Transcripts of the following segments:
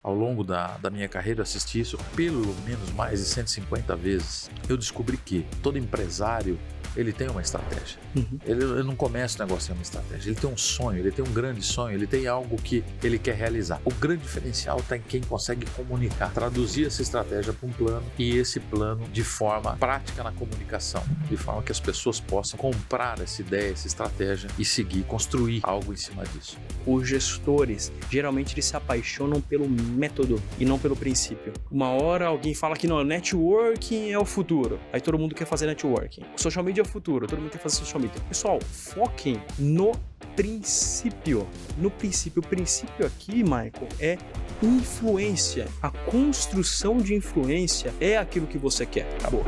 Ao longo da minha carreira, eu assisti isso pelo menos mais de 150 vezes. Eu descobri que todo empresário, ele tem uma estratégia. Ele não começa o negócio sem uma estratégia. Ele tem um sonho, ele tem um grande sonho, ele tem algo que ele quer realizar. O grande diferencial está em quem consegue comunicar, traduzir essa estratégia para um plano e esse plano de forma prática na comunicação, de forma que as pessoas possam comprar essa ideia, essa estratégia e seguir, construir algo em cima disso. Os gestores, geralmente eles se apaixonam pelo método e não pelo princípio. Uma hora alguém fala que não, networking é o futuro. Aí todo mundo quer fazer networking. Social media é o futuro, todo mundo quer fazer social media. Pessoal, foquem no princípio. No princípio. O princípio aqui, Michael, é influência. A construção de influência é aquilo que você quer. Acabou.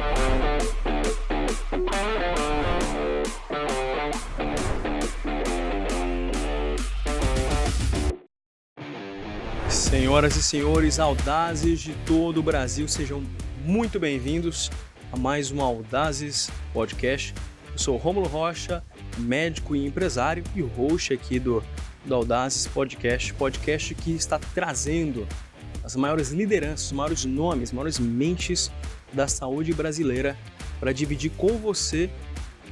Senhoras e senhores audazes de todo o Brasil, sejam muito bem-vindos a mais um Audazes Podcast. Eu sou Rômulo Rocha, médico e empresário e host aqui do Audazes podcast que está trazendo as maiores lideranças, os maiores nomes, as maiores mentes da saúde brasileira para dividir com você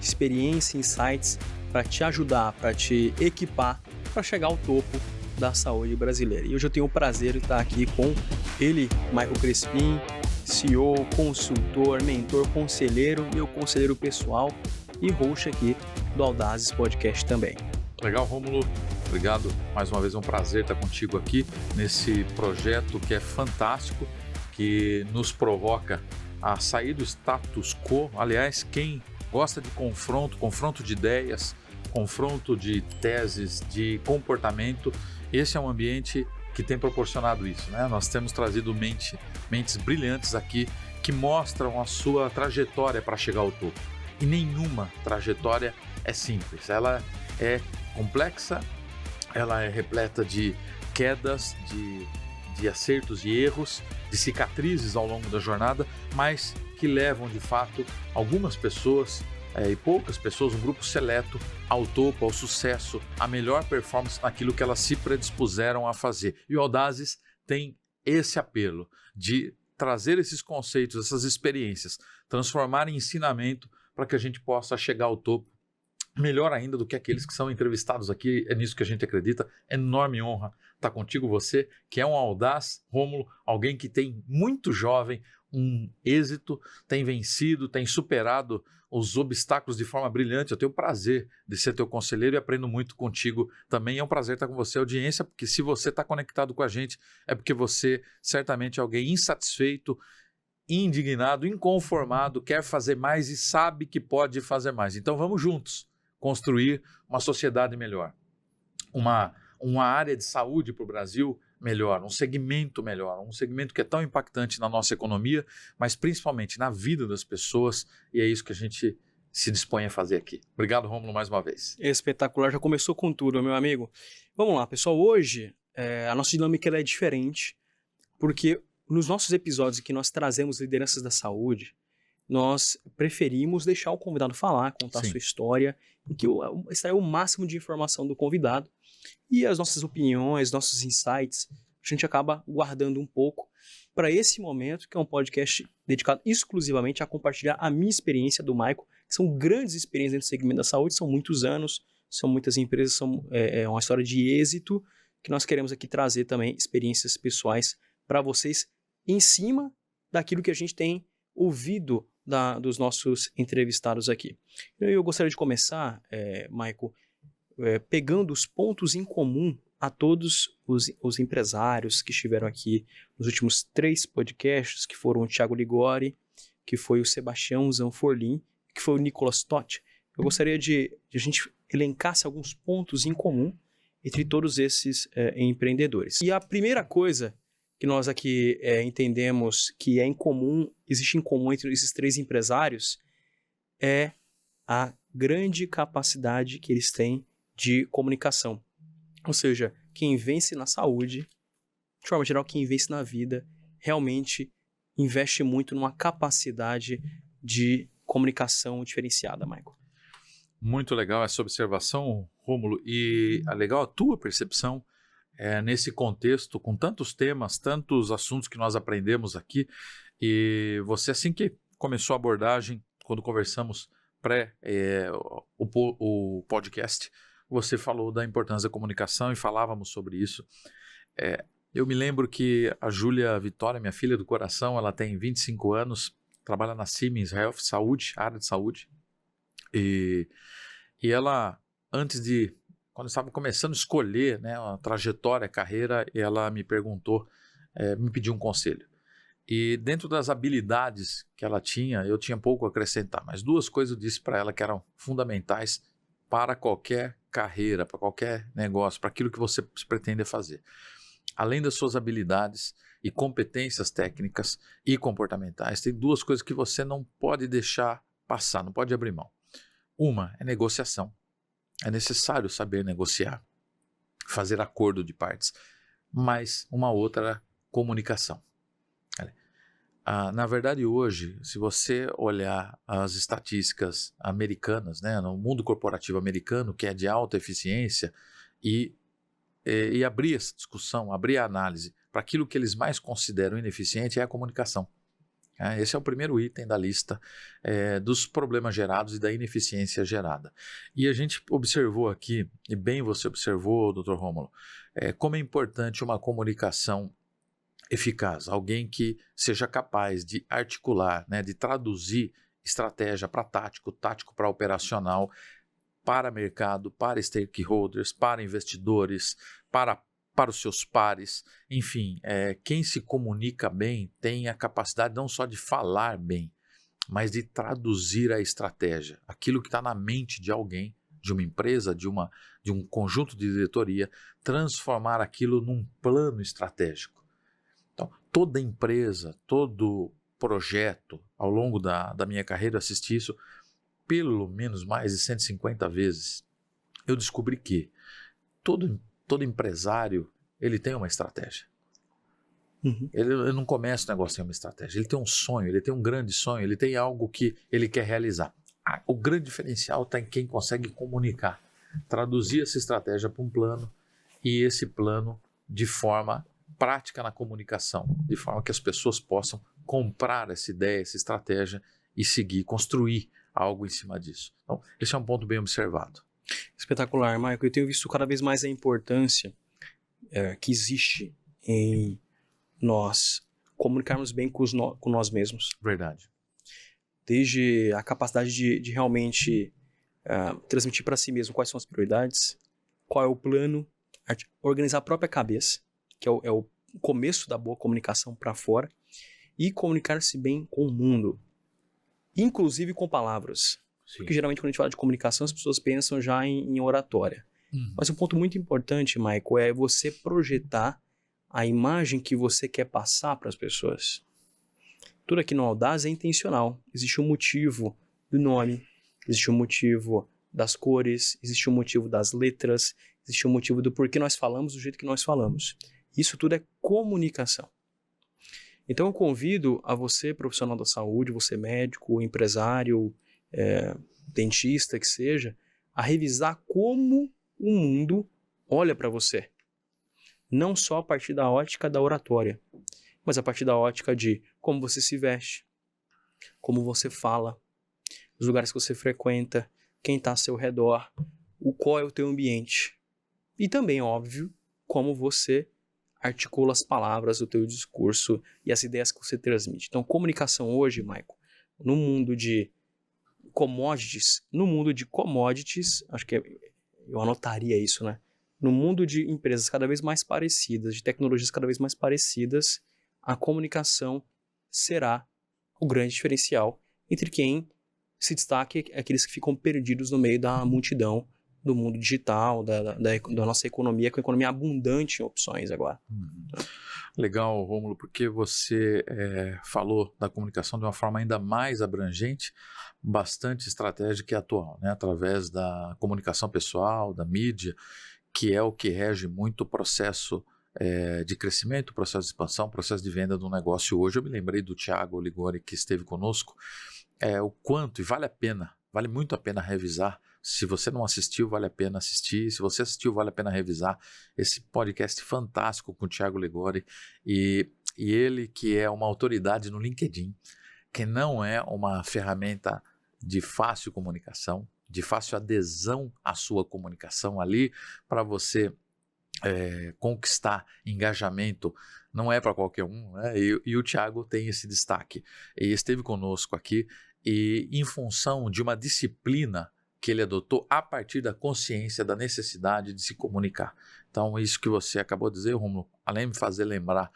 experiência, insights, para te ajudar, para te equipar, para chegar ao topo da saúde brasileira. E hoje eu tenho o prazer de estar aqui com ele, Michael Crespin, CEO, consultor, mentor, conselheiro, meu conselheiro pessoal e host aqui do Audazes Podcast também. Legal, Rômulo. Obrigado. Mais uma vez é um prazer estar contigo aqui nesse projeto que é fantástico, que nos provoca a sair do status quo. Aliás, quem gosta de confronto de ideias, confronto de teses, de comportamento, esse é um ambiente que tem proporcionado isso, né? Nós temos trazido mentes brilhantes aqui que mostram a sua trajetória para chegar ao topo. E nenhuma trajetória é simples, ela é complexa, ela é repleta de quedas, de acertos e erros, de cicatrizes ao longo da jornada, mas que levam de fato algumas pessoas e poucas pessoas, um grupo seleto, ao topo, ao sucesso, à melhor performance naquilo que elas se predispuseram a fazer. E o Audazes tem esse apelo de trazer esses conceitos, essas experiências, transformar em ensinamento para que a gente possa chegar ao topo, melhor ainda do que aqueles que são entrevistados aqui. É nisso que a gente acredita. Enorme honra estar contigo, você, que é um audaz, Rômulo, alguém que tem muito jovem, um êxito, tem vencido, tem superado os obstáculos de forma brilhante. Eu tenho o prazer de ser teu conselheiro e aprendo muito contigo também. É um prazer estar com você, audiência, porque se você está conectado com a gente, é porque você certamente é alguém insatisfeito, indignado, inconformado, quer fazer mais e sabe que pode fazer mais. Então vamos juntos construir uma sociedade melhor, uma área de saúde para o Brasil melhor, um segmento melhor, um segmento que é tão impactante na nossa economia, mas principalmente na vida das pessoas, e é isso que a gente se dispõe a fazer aqui. Obrigado, Rômulo, mais uma vez. Espetacular, já começou com tudo, meu amigo. Vamos lá, pessoal, hoje a nossa dinâmica ela é diferente, porque nos nossos episódios em que nós trazemos lideranças da saúde, nós preferimos deixar o convidado falar, contar a sua história, em que extrair o máximo de informação do convidado. E as nossas opiniões, nossos insights, a gente acaba guardando um pouco para esse momento, que é um podcast dedicado exclusivamente a compartilhar a minha experiência do Michael, que são grandes experiências dentro do segmento da saúde, são muitos anos, são muitas empresas, é uma história de êxito, que nós queremos aqui trazer também experiências pessoais para vocês, em cima daquilo que a gente tem ouvido dos nossos entrevistados aqui. Eu gostaria de começar, Michael, pegando os pontos em comum a todos os empresários que estiveram aqui nos últimos 3 podcasts, que foram o Thiago Ligori, que foi o Sebastião Zanforlin, que foi o Nicolas Totti. Eu gostaria de a gente elencasse alguns pontos em comum entre todos esses empreendedores. E a primeira coisa que nós aqui entendemos que existe em comum entre esses 3 empresários, é a grande capacidade que eles têm de comunicação. Ou seja, quem vence na saúde, de forma geral, quem vence na vida, realmente investe muito numa capacidade de comunicação diferenciada, Michael. Muito legal essa observação, Rômulo, e legal a tua percepção nesse contexto, com tantos temas, tantos assuntos que nós aprendemos aqui, e você, assim que começou a abordagem, quando conversamos o podcast, você falou da importância da comunicação e falávamos sobre isso. Eu me lembro que a Júlia Vitória, minha filha do coração, ela tem 25 anos, trabalha na Siemens Health, saúde, área de saúde, e ela, quando eu estava começando a escolher, né, a trajetória, a carreira, ela me perguntou, me pediu um conselho. E dentro das habilidades que ela tinha, eu tinha pouco a acrescentar, mas 2 coisas eu disse para ela que eram fundamentais para qualquer carreira, para qualquer negócio, para aquilo que você pretende fazer. Além das suas habilidades e competências técnicas e comportamentais, tem 2 coisas que você não pode deixar passar, não pode abrir mão. Uma é negociação. É necessário saber negociar, fazer acordo de partes, mas uma outra é comunicação. Na verdade, hoje, se você olhar as estatísticas americanas, né, no mundo corporativo americano, que é de alta eficiência, e abrir essa discussão, abrir a análise para aquilo que eles mais consideram ineficiente é a comunicação. Esse é o primeiro item da lista dos problemas gerados e da ineficiência gerada. E a gente observou aqui, e bem você observou, Dr. Rômulo, como é importante uma comunicação eficaz, alguém que seja capaz de articular, né, de traduzir estratégia para tático, tático para operacional, para mercado, para stakeholders, para investidores, para os seus pares, enfim, quem se comunica bem tem a capacidade não só de falar bem, mas de traduzir a estratégia, aquilo que está na mente de alguém, de uma empresa, de um conjunto de diretoria, transformar aquilo num plano estratégico. Então, toda empresa, todo projeto, ao longo da minha carreira, eu assisti isso pelo menos mais de 150 vezes. Eu descobri que todo empresário, ele tem uma estratégia. Uhum. Ele não começa o negócio sem uma estratégia. Ele tem um sonho, ele tem um grande sonho, ele tem algo que ele quer realizar. O grande diferencial está em quem consegue comunicar, traduzir essa estratégia para um plano, e esse plano de forma prática na comunicação, de forma que as pessoas possam comprar essa ideia, essa estratégia e seguir, construir algo em cima disso. Então, esse é um ponto bem observado. Espetacular, Michael. Eu tenho visto cada vez mais a importância que existe em nós comunicarmos bem com nós mesmos. Verdade. Desde a capacidade de realmente transmitir para si mesmo quais são as prioridades, qual é o plano, organizar a própria cabeça, que é o começo da boa comunicação para fora, e comunicar-se bem com o mundo, inclusive com palavras. Sim. Porque geralmente quando a gente fala de comunicação, as pessoas pensam já em oratória. Mas um ponto muito importante, Michael, é você projetar a imagem que você quer passar para as pessoas. Tudo aqui no Audaz é intencional. Existe um motivo do nome, existe um motivo das cores, existe um motivo das letras, existe um motivo do porquê nós falamos do jeito que nós falamos. Isso tudo é comunicação. Então eu convido a você, profissional da saúde, você médico, empresário, dentista, que seja, a revisar como o mundo olha para você. Não só a partir da ótica da oratória, mas a partir da ótica de como você se veste, como você fala, os lugares que você frequenta, quem está ao seu redor, qual é o teu ambiente. E também, óbvio, como você articula as palavras, o teu discurso e as ideias que você transmite. Então, comunicação hoje, Michael, no mundo de commodities, acho que eu anotaria isso, né? No mundo de empresas cada vez mais parecidas, de tecnologias cada vez mais parecidas, a comunicação será o grande diferencial entre quem se destaca e aqueles que ficam perdidos no meio da multidão do mundo digital, da nossa economia, com a economia abundante em opções agora. Legal, Rômulo, porque você falou da comunicação de uma forma ainda mais abrangente, bastante estratégica e atual, né? Através da comunicação pessoal, da mídia, que é o que rege muito o processo de crescimento, processo de expansão, processo de venda do negócio. Hoje eu me lembrei do Thiago Oligori, que esteve conosco, o quanto, e vale muito a pena revisar Se você não assistiu, vale a pena assistir. Se você assistiu, vale a pena revisar esse podcast fantástico com o Thiago Legori. E ele que é uma autoridade no LinkedIn, que não é uma ferramenta de fácil comunicação, de fácil adesão à sua comunicação ali, para você conquistar engajamento, não é para qualquer um, né? E o Thiago tem esse destaque. E esteve conosco aqui e em função de uma disciplina que ele adotou a partir da consciência da necessidade de se comunicar. Então, isso que você acabou de dizer, Rômulo, além de me fazer lembrar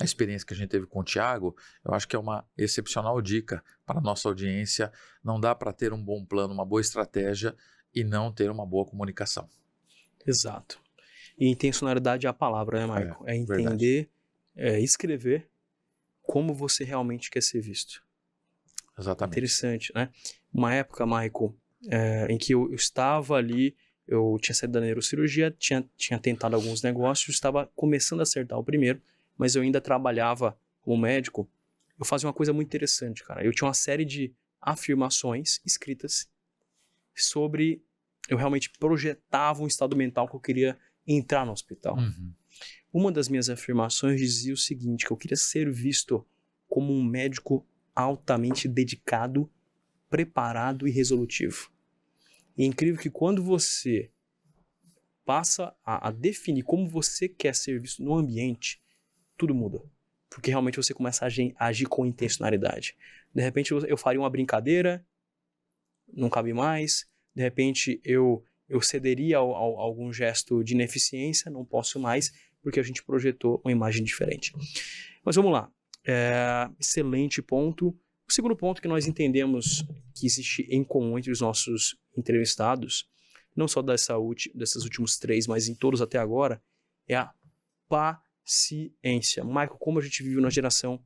a experiência que a gente teve com o Thiago, eu acho que é uma excepcional dica para a nossa audiência. Não dá para ter um bom plano, uma boa estratégia e não ter uma boa comunicação. Exato. E intencionalidade é a palavra, né, Michael? É entender, escrever como você realmente quer ser visto. Exatamente. Interessante, né? Uma época, Michael, em que eu estava ali, eu tinha saído da neurocirurgia, tinha tentado alguns negócios, estava começando a acertar o primeiro, mas eu ainda trabalhava como médico. Eu fazia uma coisa muito interessante, cara. Eu tinha uma série de afirmações escritas sobre... Eu realmente projetava um estado mental que eu queria entrar no hospital. Uhum. Uma das minhas afirmações dizia o seguinte, que eu queria ser visto como um médico altamente dedicado, preparado e resolutivo. E é incrível que quando você passa a definir como você quer ser visto no ambiente, tudo muda. Porque realmente você começa a agir com intencionalidade. De repente eu faria uma brincadeira, não cabe mais. De repente eu cederia a algum gesto de ineficiência, não posso mais, porque a gente projetou uma imagem diferente. Mas vamos lá. Excelente ponto. O segundo ponto que nós entendemos que existe em comum entre os nossos entrevistados, não só desses últimos 3, mas em todos até agora, é a paciência. Michael, como a gente vive numa geração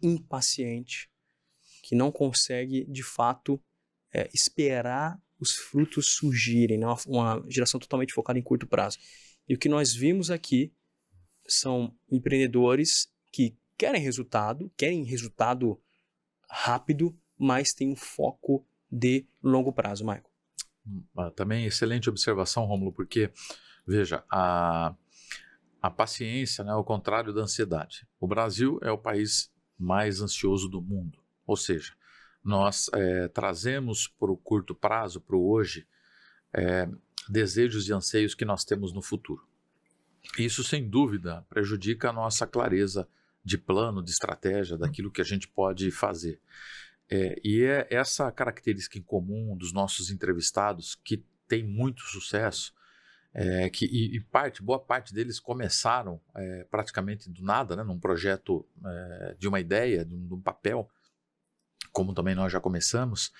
impaciente, que não consegue, de fato, esperar os frutos surgirem, né? Uma geração totalmente focada em curto prazo. E o que nós vimos aqui são empreendedores que querem resultado rápido, mas têm um foco de longo prazo, Michael. Também excelente observação, Rômulo, porque, veja, a paciência, né, é o contrário da ansiedade. O Brasil é o país mais ansioso do mundo, ou seja, nós trazemos para o curto prazo, para o hoje, desejos e anseios que nós temos no futuro. Isso, sem dúvida, prejudica a nossa clareza de plano, de estratégia, daquilo que a gente pode fazer. E é essa característica em comum dos nossos entrevistados, que tem muito sucesso, boa parte deles começaram praticamente do nada, né, num projeto de uma ideia, de um papel, como também nós já começamos.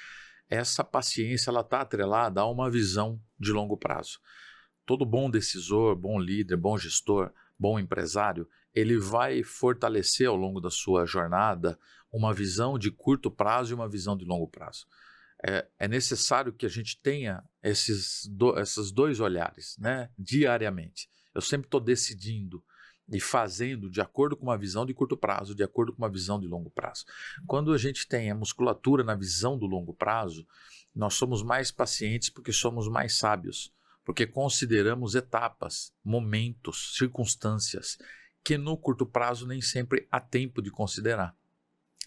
Essa paciência está atrelada a uma visão de longo prazo. Todo bom decisor, bom líder, bom gestor, bom empresário, ele vai fortalecer ao longo da sua jornada uma visão de curto prazo e uma visão de longo prazo. É necessário que a gente tenha esses dois olhares, né, diariamente. Eu sempre estou decidindo e fazendo de acordo com uma visão de curto prazo, de acordo com uma visão de longo prazo. Quando a gente tem a musculatura na visão do longo prazo, nós somos mais pacientes porque somos mais sábios, porque consideramos etapas, momentos, circunstâncias que no curto prazo nem sempre há tempo de considerar.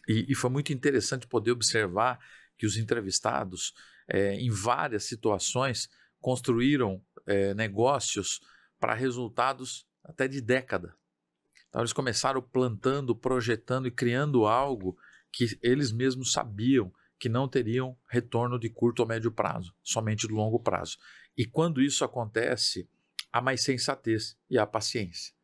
E foi muito interessante poder observar que os entrevistados, em várias situações, construíram negócios para resultados até de década. Então eles começaram plantando, projetando e criando algo que eles mesmos sabiam que não teriam retorno de curto ou médio prazo, somente de longo prazo. E quando isso acontece, há mais sensatez e há paciência.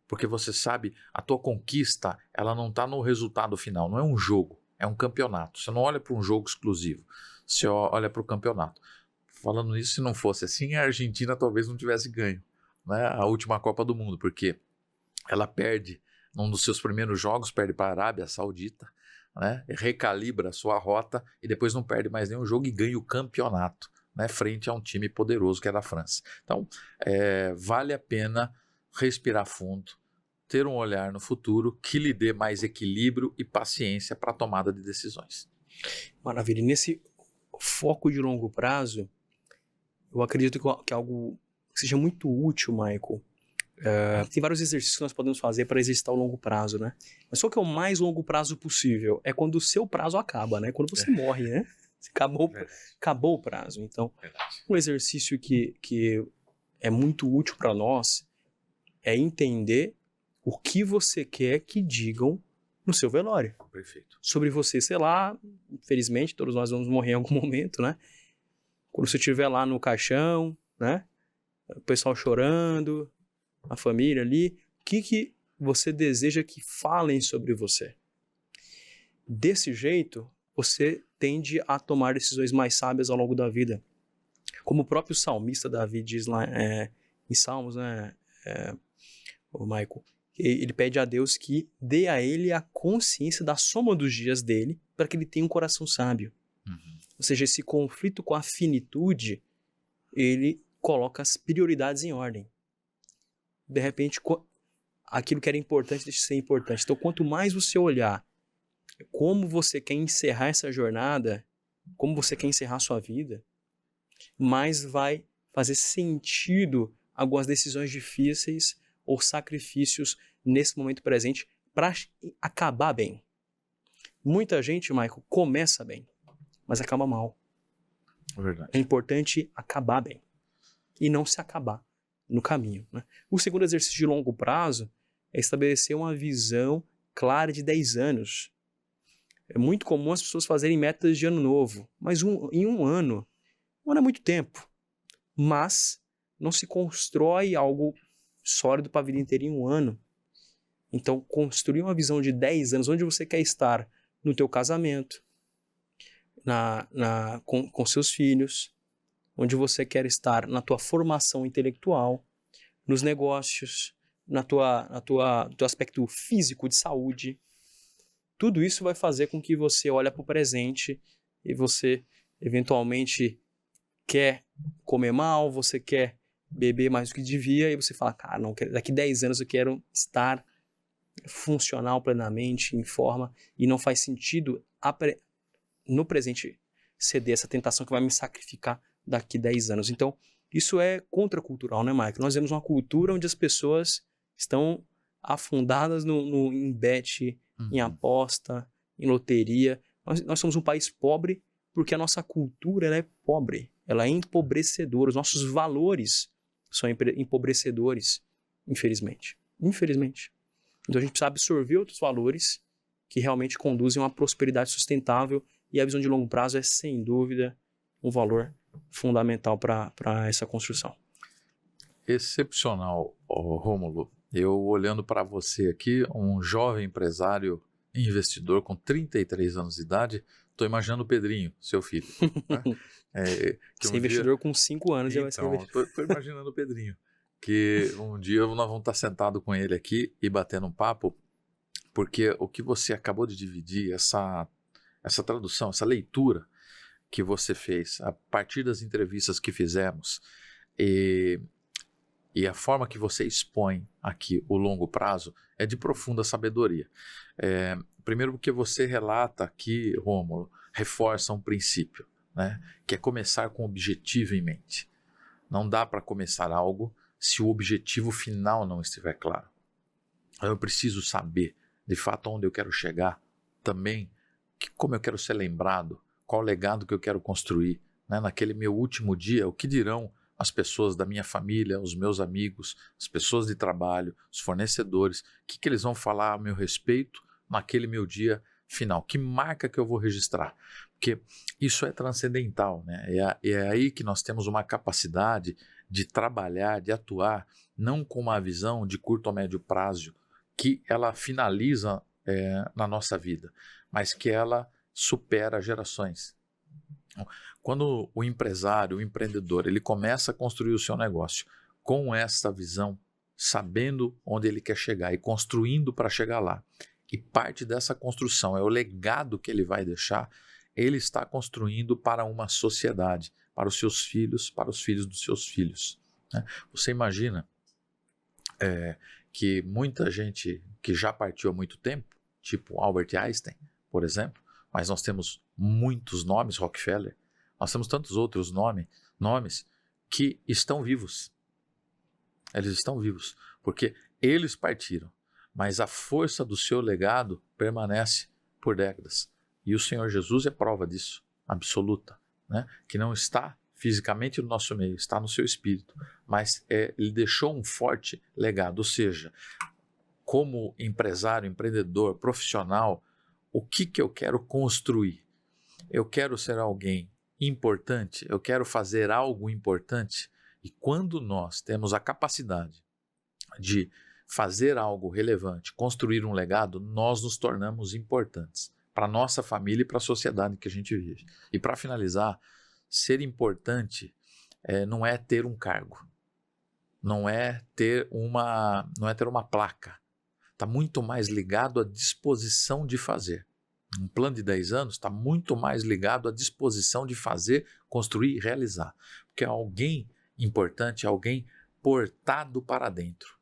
Porque você sabe, a tua conquista, ela não está no resultado final, não é um jogo, é um campeonato. Você não olha para um jogo exclusivo, você olha para o campeonato. Falando nisso, se não fosse assim, a Argentina talvez não tivesse ganho, né, a última Copa do Mundo, porque ela perde num dos seus primeiros jogos, perde para a Arábia Saudita, né, recalibra a sua rota e depois não perde mais nenhum jogo e ganha o campeonato, né, frente a um time poderoso que é da França. Então, vale a pena respirar fundo, ter um olhar no futuro que lhe dê mais equilíbrio e paciência para a tomada de decisões. Maravilha. E nesse foco de longo prazo, eu acredito que é algo que seja muito útil, Michael. Tem vários exercícios que nós podemos fazer para exercitar o longo prazo, né? Mas qual que é o mais longo prazo possível? É quando o seu prazo acaba, né? Quando você morre, né? Acabou o prazo. Então, um exercício que é muito útil para nós é entender o que você quer que digam no seu velório. Perfeito. Sobre você, sei lá, infelizmente, todos nós vamos morrer em algum momento, né? Quando você estiver lá no caixão, né? O pessoal chorando, a família ali, o que você deseja que falem sobre você? Desse jeito, você tende a tomar decisões mais sábias ao longo da vida. Como o próprio salmista Davi diz lá em Salmos, né, o Michael, ele pede a Deus que dê a ele a consciência da soma dos dias dele para que ele tenha um coração sábio. Uhum. Ou seja, esse conflito com a finitude, ele coloca as prioridades em ordem. De repente, aquilo que era importante deixa de ser importante. Então, quanto mais você olhar como você quer encerrar essa jornada, como você quer encerrar a sua vida, mais vai fazer sentido algumas decisões difíceis ou sacrifícios nesse momento presente para acabar bem. Muita gente, Michael, começa bem, mas acaba mal. Verdade. É importante acabar bem e não se acabar no caminho, né? O segundo exercício de longo prazo é estabelecer uma visão clara de 10 anos. É muito comum as pessoas fazerem metas de ano novo, mas em um ano é muito tempo, mas não se constrói algo sólido para a vida inteira em um ano. Então, construir uma visão de 10 anos, onde você quer estar no teu casamento, com seus filhos, onde você quer estar na tua formação intelectual, nos negócios, no teu aspecto físico de saúde. Tudo isso vai fazer com que você olhe para o presente e você, eventualmente, quer comer mal, você quer beber mais do que devia, e você fala, cara, não, daqui 10 anos eu quero estar funcional plenamente, em forma, e não faz sentido no presente ceder essa tentação que vai me sacrificar daqui 10 anos. Então, isso é contracultural, né, Mike? Nós vemos uma cultura onde as pessoas estão afundadas em bet, em aposta, em loteria. Nós somos um país pobre porque a nossa cultura ela é pobre, ela é empobrecedora. Os nossos valores são empobrecedores, infelizmente. Infelizmente. Então a gente precisa absorver outros valores que realmente conduzem a uma prosperidade sustentável, e a visão de longo prazo é, sem dúvida, um valor fundamental para essa construção. Excepcional, Rômulo. Eu olhando para você aqui, um jovem empresário e investidor com 33 anos de idade, estou imaginando o Pedrinho, seu filho. Né? Ser investidor com 5 anos já vai ser investidor. Estou imaginando o Pedrinho, que um dia nós vamos estar sentados com ele aqui e batendo um papo, porque o que você acabou de dividir, essa tradução, essa leitura que você fez a partir das entrevistas que fizemos e a forma que você expõe aqui o longo prazo é de profunda sabedoria. Primeiro porque você relata aqui, Rômulo, reforça um princípio, né, que é começar com o objetivo em mente. Não dá para começar algo se o objetivo final não estiver claro. Eu preciso saber, de fato, onde eu quero chegar, também como eu quero ser lembrado, qual o legado que eu quero construir, né, naquele meu último dia, o que dirão as pessoas da minha família, os meus amigos, as pessoas de trabalho, os fornecedores, o que eles vão falar a meu respeito naquele meu dia final, que marca que eu vou registrar, porque isso é transcendental, né? É aí que nós temos uma capacidade de trabalhar, de atuar, não com uma visão de curto ou médio prazo, que ela finaliza na nossa vida, mas que ela supera gerações. Quando o empresário, o empreendedor, ele começa a construir o seu negócio com essa visão, sabendo onde ele quer chegar e construindo para chegar lá, e parte dessa construção é o legado que ele vai deixar, ele está construindo para uma sociedade, para os seus filhos, para os filhos dos seus filhos. Né? Você imagina que muita gente que já partiu há muito tempo, tipo Albert Einstein, por exemplo, mas nós temos muitos nomes, Rockefeller, nós temos tantos outros nomes que estão vivos. Eles estão vivos, porque eles partiram, mas a força do seu legado permanece por décadas. E o Senhor Jesus é prova disso, absoluta, né? Que não está fisicamente no nosso meio, está no seu espírito, mas ele deixou um forte legado, ou seja, como empresário, empreendedor, profissional, o que eu quero construir? Eu quero ser alguém importante, eu quero fazer algo importante, e quando nós temos a capacidade de fazer algo relevante, construir um legado, nós nos tornamos importantes para a nossa família e para a sociedade que a gente vive. E para finalizar, ser importante não é ter um cargo, não é ter uma placa, está muito mais ligado à disposição de fazer. Um plano de 10 anos está muito mais ligado à disposição de fazer, construir e realizar. Porque alguém importante, alguém portado para dentro.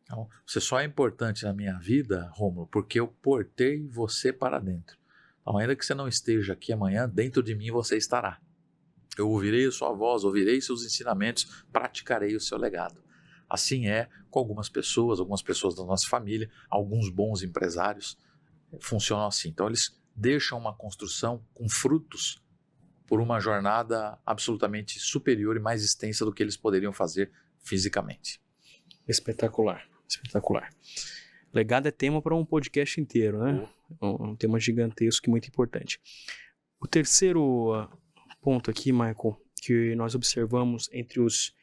Então, você só é importante na minha vida, Rômulo, porque eu portei você para dentro. Então, ainda que você não esteja aqui amanhã, dentro de mim você estará. Eu ouvirei a sua voz, ouvirei seus ensinamentos, praticarei o seu legado. Assim é com algumas pessoas da nossa família, alguns bons empresários funcionam assim. Então eles deixam uma construção com frutos por uma jornada absolutamente superior e mais extensa do que eles poderiam fazer fisicamente. Espetacular, espetacular. Legado é tema para um podcast inteiro, né? Um tema gigantesco e muito importante. O terceiro ponto aqui, Michael, que nós observamos entre os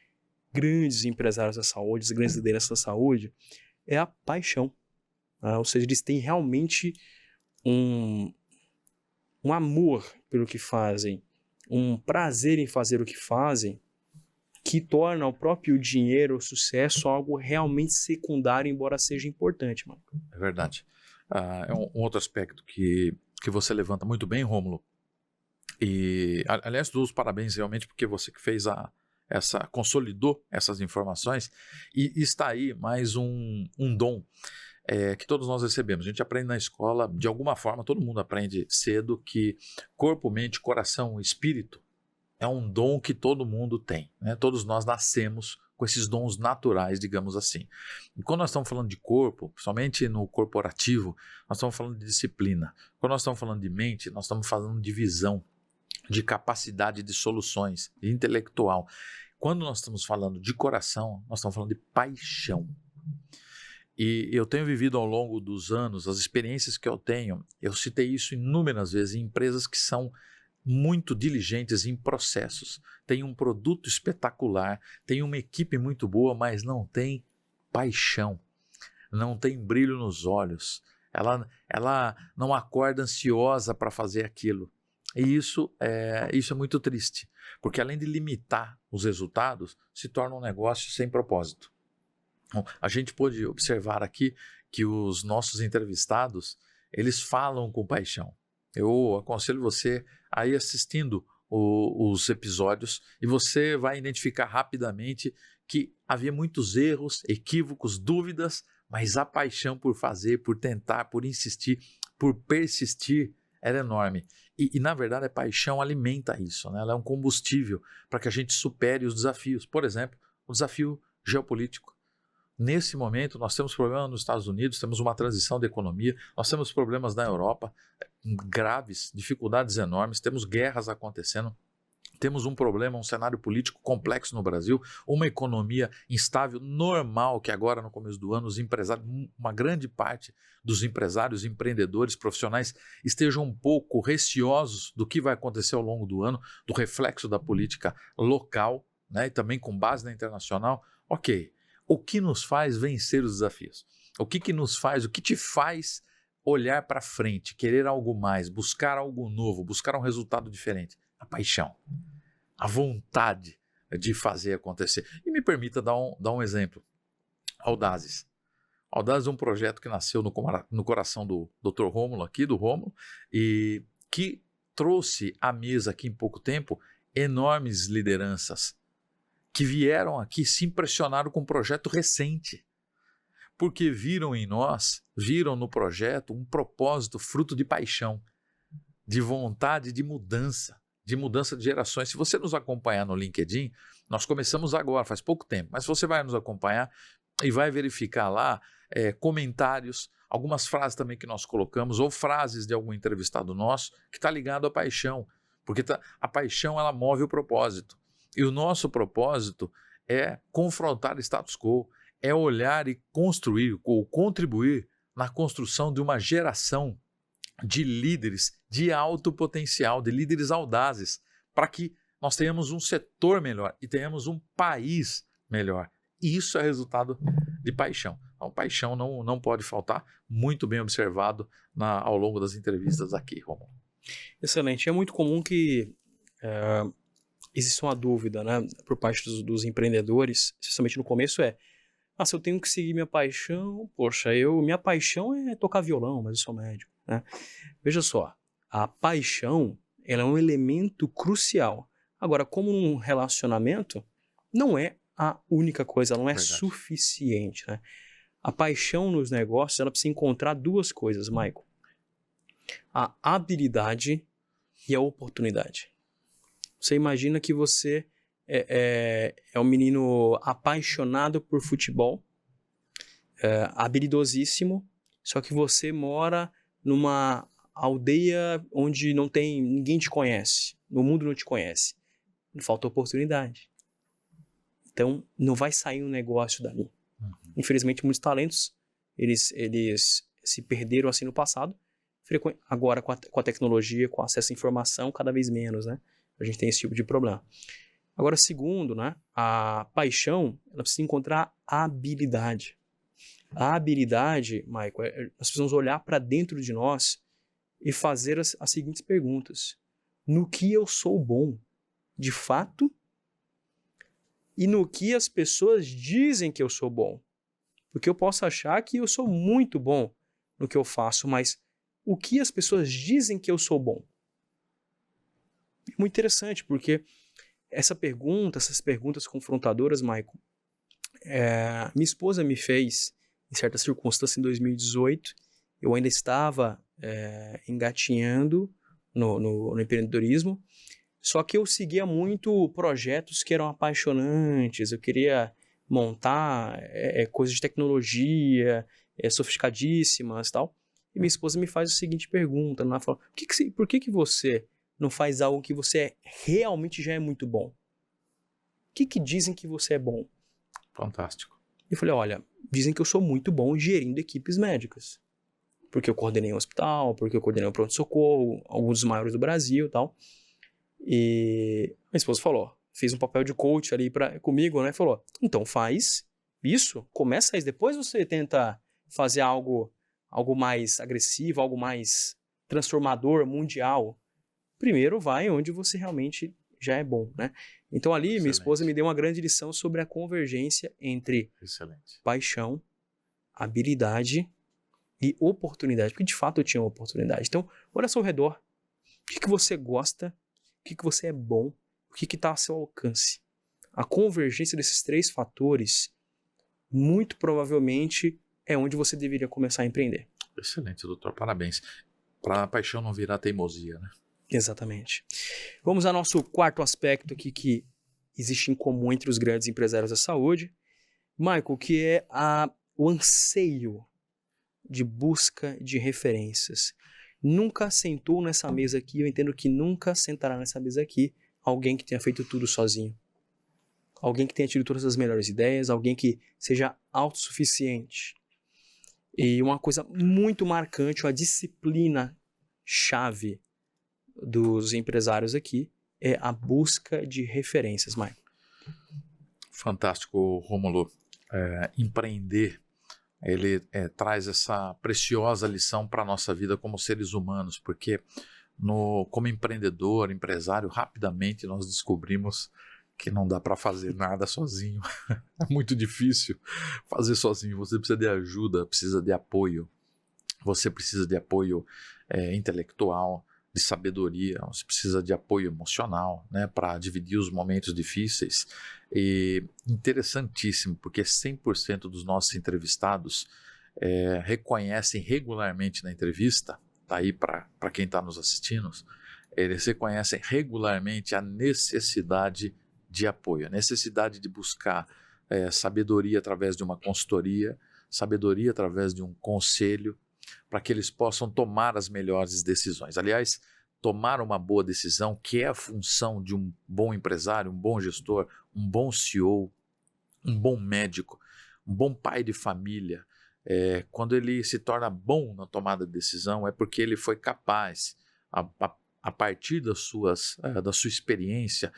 grandes empresários da saúde, as grandes lideranças da saúde, é a paixão. Ou seja, eles têm realmente um amor pelo que fazem, um prazer em fazer o que fazem, que torna o próprio dinheiro, o sucesso, algo realmente secundário, embora seja importante, mano. É verdade. É um outro aspecto que você levanta muito bem, Rômulo. E, aliás, dou os parabéns realmente porque você que fez consolidou essas informações e está aí mais um dom que todos nós recebemos. A gente aprende na escola, de alguma forma, todo mundo aprende cedo que corpo, mente, coração, espírito é um dom que todo mundo tem, né? Todos nós nascemos com esses dons naturais, digamos assim. E quando nós estamos falando de corpo, principalmente no corporativo, nós estamos falando de disciplina. Quando nós estamos falando de mente, nós estamos falando de visão, de capacidade de soluções, de intelectual. Quando nós estamos falando de coração, nós estamos falando de paixão. E eu tenho vivido ao longo dos anos, as experiências que eu tenho, eu citei isso inúmeras vezes em empresas que são muito diligentes em processos, tem um produto espetacular, tem uma equipe muito boa, mas não tem paixão, não tem brilho nos olhos, ela não acorda ansiosa para fazer aquilo. E isso é muito triste, porque além de limitar os resultados, se torna um negócio sem propósito. Bom, a gente pôde observar aqui que os nossos entrevistados, eles falam com paixão. Eu aconselho você a ir assistindo os episódios e você vai identificar rapidamente que havia muitos erros, equívocos, dúvidas, mas a paixão por fazer, por tentar, por insistir, por persistir era enorme. E na verdade, a paixão alimenta isso, né? Ela é um combustível para que a gente supere os desafios. Por exemplo, o desafio geopolítico. Nesse momento, nós temos problemas nos Estados Unidos, temos uma transição de economia, nós temos problemas na Europa, graves, dificuldades enormes, temos guerras acontecendo, temos um problema, um cenário político complexo no Brasil, uma economia instável, normal que agora no começo do ano os empresários, uma grande parte dos empresários, empreendedores, profissionais estejam um pouco receosos do que vai acontecer ao longo do ano, do reflexo da política local, né, e também com base na internacional. Ok, o que nos faz vencer os desafios? O que te faz olhar para frente, querer algo mais, buscar algo novo, buscar um resultado diferente? A paixão, a vontade de fazer acontecer. E me permita dar um exemplo. Audazes. Audazes é um projeto que nasceu no coração do Dr. Rômulo, do Rômulo, e que trouxe à mesa aqui em pouco tempo enormes lideranças que vieram aqui e se impressionaram com um projeto recente, porque viram em nós, viram no projeto um propósito fruto de paixão, de vontade de mudança, de mudança de gerações. Se você nos acompanhar no LinkedIn, nós começamos agora, faz pouco tempo, mas você vai nos acompanhar e vai verificar lá comentários, algumas frases também que nós colocamos, ou frases de algum entrevistado nosso que está ligado à paixão, porque a paixão ela move o propósito. E o nosso propósito é confrontar o status quo, é olhar e construir ou contribuir na construção de uma geração de líderes de alto potencial, de líderes audazes, para que nós tenhamos um setor melhor e tenhamos um país melhor. E isso é resultado de paixão. Então, paixão não pode faltar, muito bem observado ao longo das entrevistas aqui, Romulo. Excelente. É muito comum que exista uma dúvida, né, por parte dos empreendedores, especialmente no começo, se eu tenho que seguir minha paixão, poxa, minha paixão é tocar violão, mas eu sou médico, né? Veja só, a paixão, ela é um elemento crucial. Agora, como num relacionamento, não é a única coisa, ela não é suficiente, né? A paixão nos negócios, ela precisa encontrar duas coisas, Michael. A habilidade e a oportunidade. Você imagina que você é um menino apaixonado por futebol, habilidosíssimo, só que você mora numa aldeia onde ninguém te conhece, o mundo não te conhece. Falta oportunidade. Então, não vai sair um negócio dali. Infelizmente, muitos talentos, eles se perderam assim no passado. Agora, com a tecnologia, com acesso à informação, cada vez menos, né? A gente tem esse tipo de problema. Agora, segundo, né? A paixão, ela precisa encontrar a habilidade. A habilidade, Michael, nós precisamos olhar para dentro de nós e fazer as seguintes perguntas. No que eu sou bom, de fato? E no que as pessoas dizem que eu sou bom? Porque eu posso achar que eu sou muito bom no que eu faço, mas o que as pessoas dizem que eu sou bom? Muito interessante, porque essas perguntas confrontadoras, Michael, minha esposa me fez, em certa circunstância, em 2018. Eu ainda estava engatinhando no empreendedorismo, só que eu seguia muito projetos que eram apaixonantes, eu queria montar coisas de tecnologia, sofisticadíssimas e tal. E minha esposa me faz a seguinte pergunta, ela fala, por que você não faz algo que você realmente já é muito bom? O que dizem que você é bom? Fantástico. Eu falei, olha, dizem que eu sou muito bom gerindo equipes médicas. Porque eu coordenei um hospital, porque eu coordenei um pronto-socorro, alguns dos maiores do Brasil e tal. E minha esposa falou, fez um papel de coach ali comigo, né? Falou, então faz isso, começa isso, depois você tenta fazer algo mais agressivo, algo mais transformador, mundial. Primeiro vai onde você realmente já é bom, né? Então ali minha esposa me deu uma grande lição sobre a convergência entre paixão, habilidade e oportunidade, porque de fato eu tinha uma oportunidade. Então, olha ao seu redor, o que você gosta, o que você é bom, o que está ao seu alcance. A convergência desses três fatores, muito provavelmente, é onde você deveria começar a empreender. Excelente, doutor, parabéns. Para a paixão não virar teimosia, né? Exatamente. Vamos ao nosso quarto aspecto aqui que existe em comum entre os grandes empresários da saúde, Michael, que é o anseio de busca de referências. Nunca sentou nessa mesa aqui, eu entendo que nunca sentará nessa mesa aqui alguém que tenha feito tudo sozinho. Alguém que tenha tido todas as melhores ideias, alguém que seja autossuficiente. E uma coisa muito marcante, uma disciplina chave dos empresários aqui é a busca de referências, Michael. Fantástico, Rômulo. Empreender, ele traz essa preciosa lição para a nossa vida como seres humanos, porque como empreendedor, empresário, rapidamente nós descobrimos que não dá para fazer nada sozinho. É muito difícil fazer sozinho. Você precisa de ajuda, precisa de apoio. Você precisa de apoio intelectual, de sabedoria, você precisa de apoio emocional, né, para dividir os momentos difíceis. E interessantíssimo, porque 100% dos nossos entrevistados reconhecem regularmente na entrevista, tá aí para quem está nos assistindo, eles reconhecem regularmente a necessidade de apoio, a necessidade de buscar sabedoria através de uma consultoria, sabedoria através de um conselho, para que eles possam tomar as melhores decisões. Aliás, tomar uma boa decisão, que é a função de um bom empresário, um bom gestor, um bom CEO, um bom médico, um bom pai de família. Quando ele se torna bom na tomada de decisão, é porque ele foi capaz, a partir da sua experiência,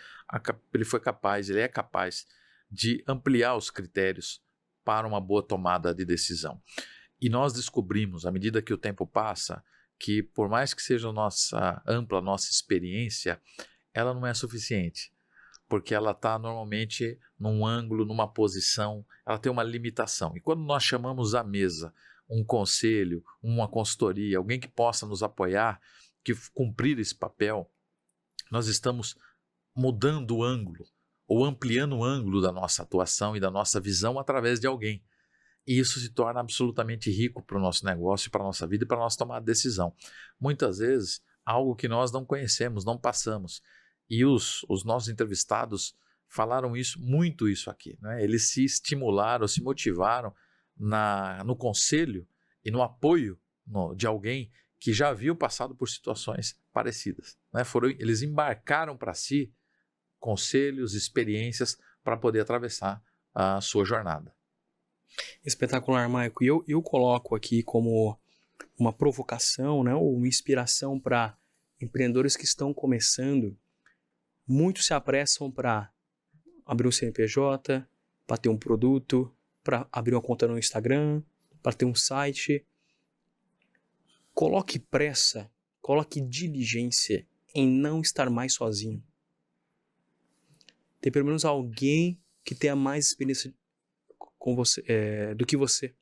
ele é capaz de ampliar os critérios para uma boa tomada de decisão. E nós descobrimos, à medida que o tempo passa, que por mais que seja ampla a nossa experiência, ela não é suficiente, porque ela está normalmente num ângulo, numa posição, ela tem uma limitação. E quando nós chamamos à mesa um conselho, uma consultoria, alguém que possa nos apoiar, que cumprir esse papel, nós estamos mudando o ângulo, ou ampliando o ângulo da nossa atuação e da nossa visão através de alguém. E isso se torna absolutamente rico para o nosso negócio, para a nossa vida e para a nossa tomada de decisão. Muitas vezes, algo que nós não conhecemos, não passamos. E os nossos entrevistados falaram muito isso aqui, né? Eles se estimularam, se motivaram no conselho e no apoio de alguém que já havia passado por situações parecidas, né? Eles embarcaram para si conselhos, experiências para poder atravessar a sua jornada. Espetacular, Maico. E eu coloco aqui como uma provocação, né, ou uma inspiração para empreendedores que estão começando. Muitos se apressam para abrir um CNPJ, para ter um produto, para abrir uma conta no Instagram, para ter um site. Coloque pressa, coloque diligência em não estar mais sozinho. Ter pelo menos alguém que tenha mais experiência com você, do que você.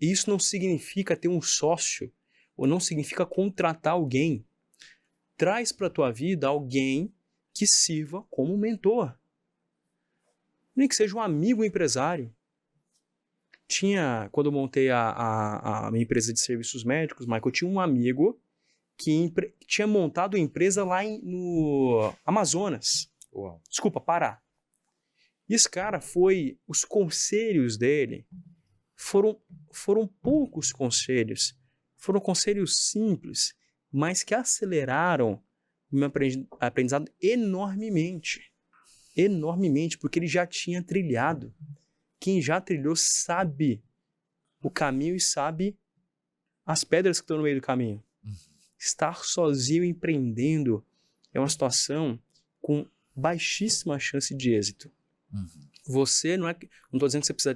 Isso não significa ter um sócio, ou não significa contratar alguém. Traz para a tua vida alguém que sirva como mentor. Nem que seja um amigo empresário. Quando eu montei a minha empresa de serviços médicos, Michael, eu tinha um amigo que tinha montado a empresa lá no Amazonas. Uau. Desculpa, Pará. E esse cara os conselhos dele foram poucos conselhos, foram conselhos simples, mas que aceleraram o meu aprendizado enormemente, porque ele já tinha trilhado. Quem já trilhou sabe o caminho e sabe as pedras que estão no meio do caminho. Estar sozinho empreendendo é uma situação com baixíssima chance de êxito. Você não estou dizendo que você precisa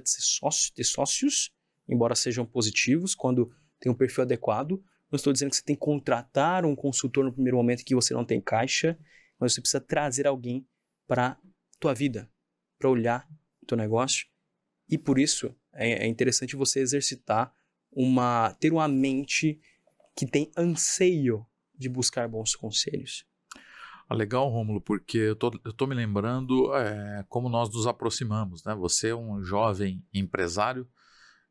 ter sócios, embora sejam positivos quando tem um perfil adequado. Não estou dizendo que você tem que contratar um consultor no primeiro momento que você não tem caixa, mas você precisa trazer alguém para a tua vida, para olhar o teu negócio. E por isso é interessante você exercitar, ter uma mente que tem anseio de buscar bons conselhos. Legal, Rômulo, porque eu tô me lembrando como nós nos aproximamos, né? Você é um jovem empresário,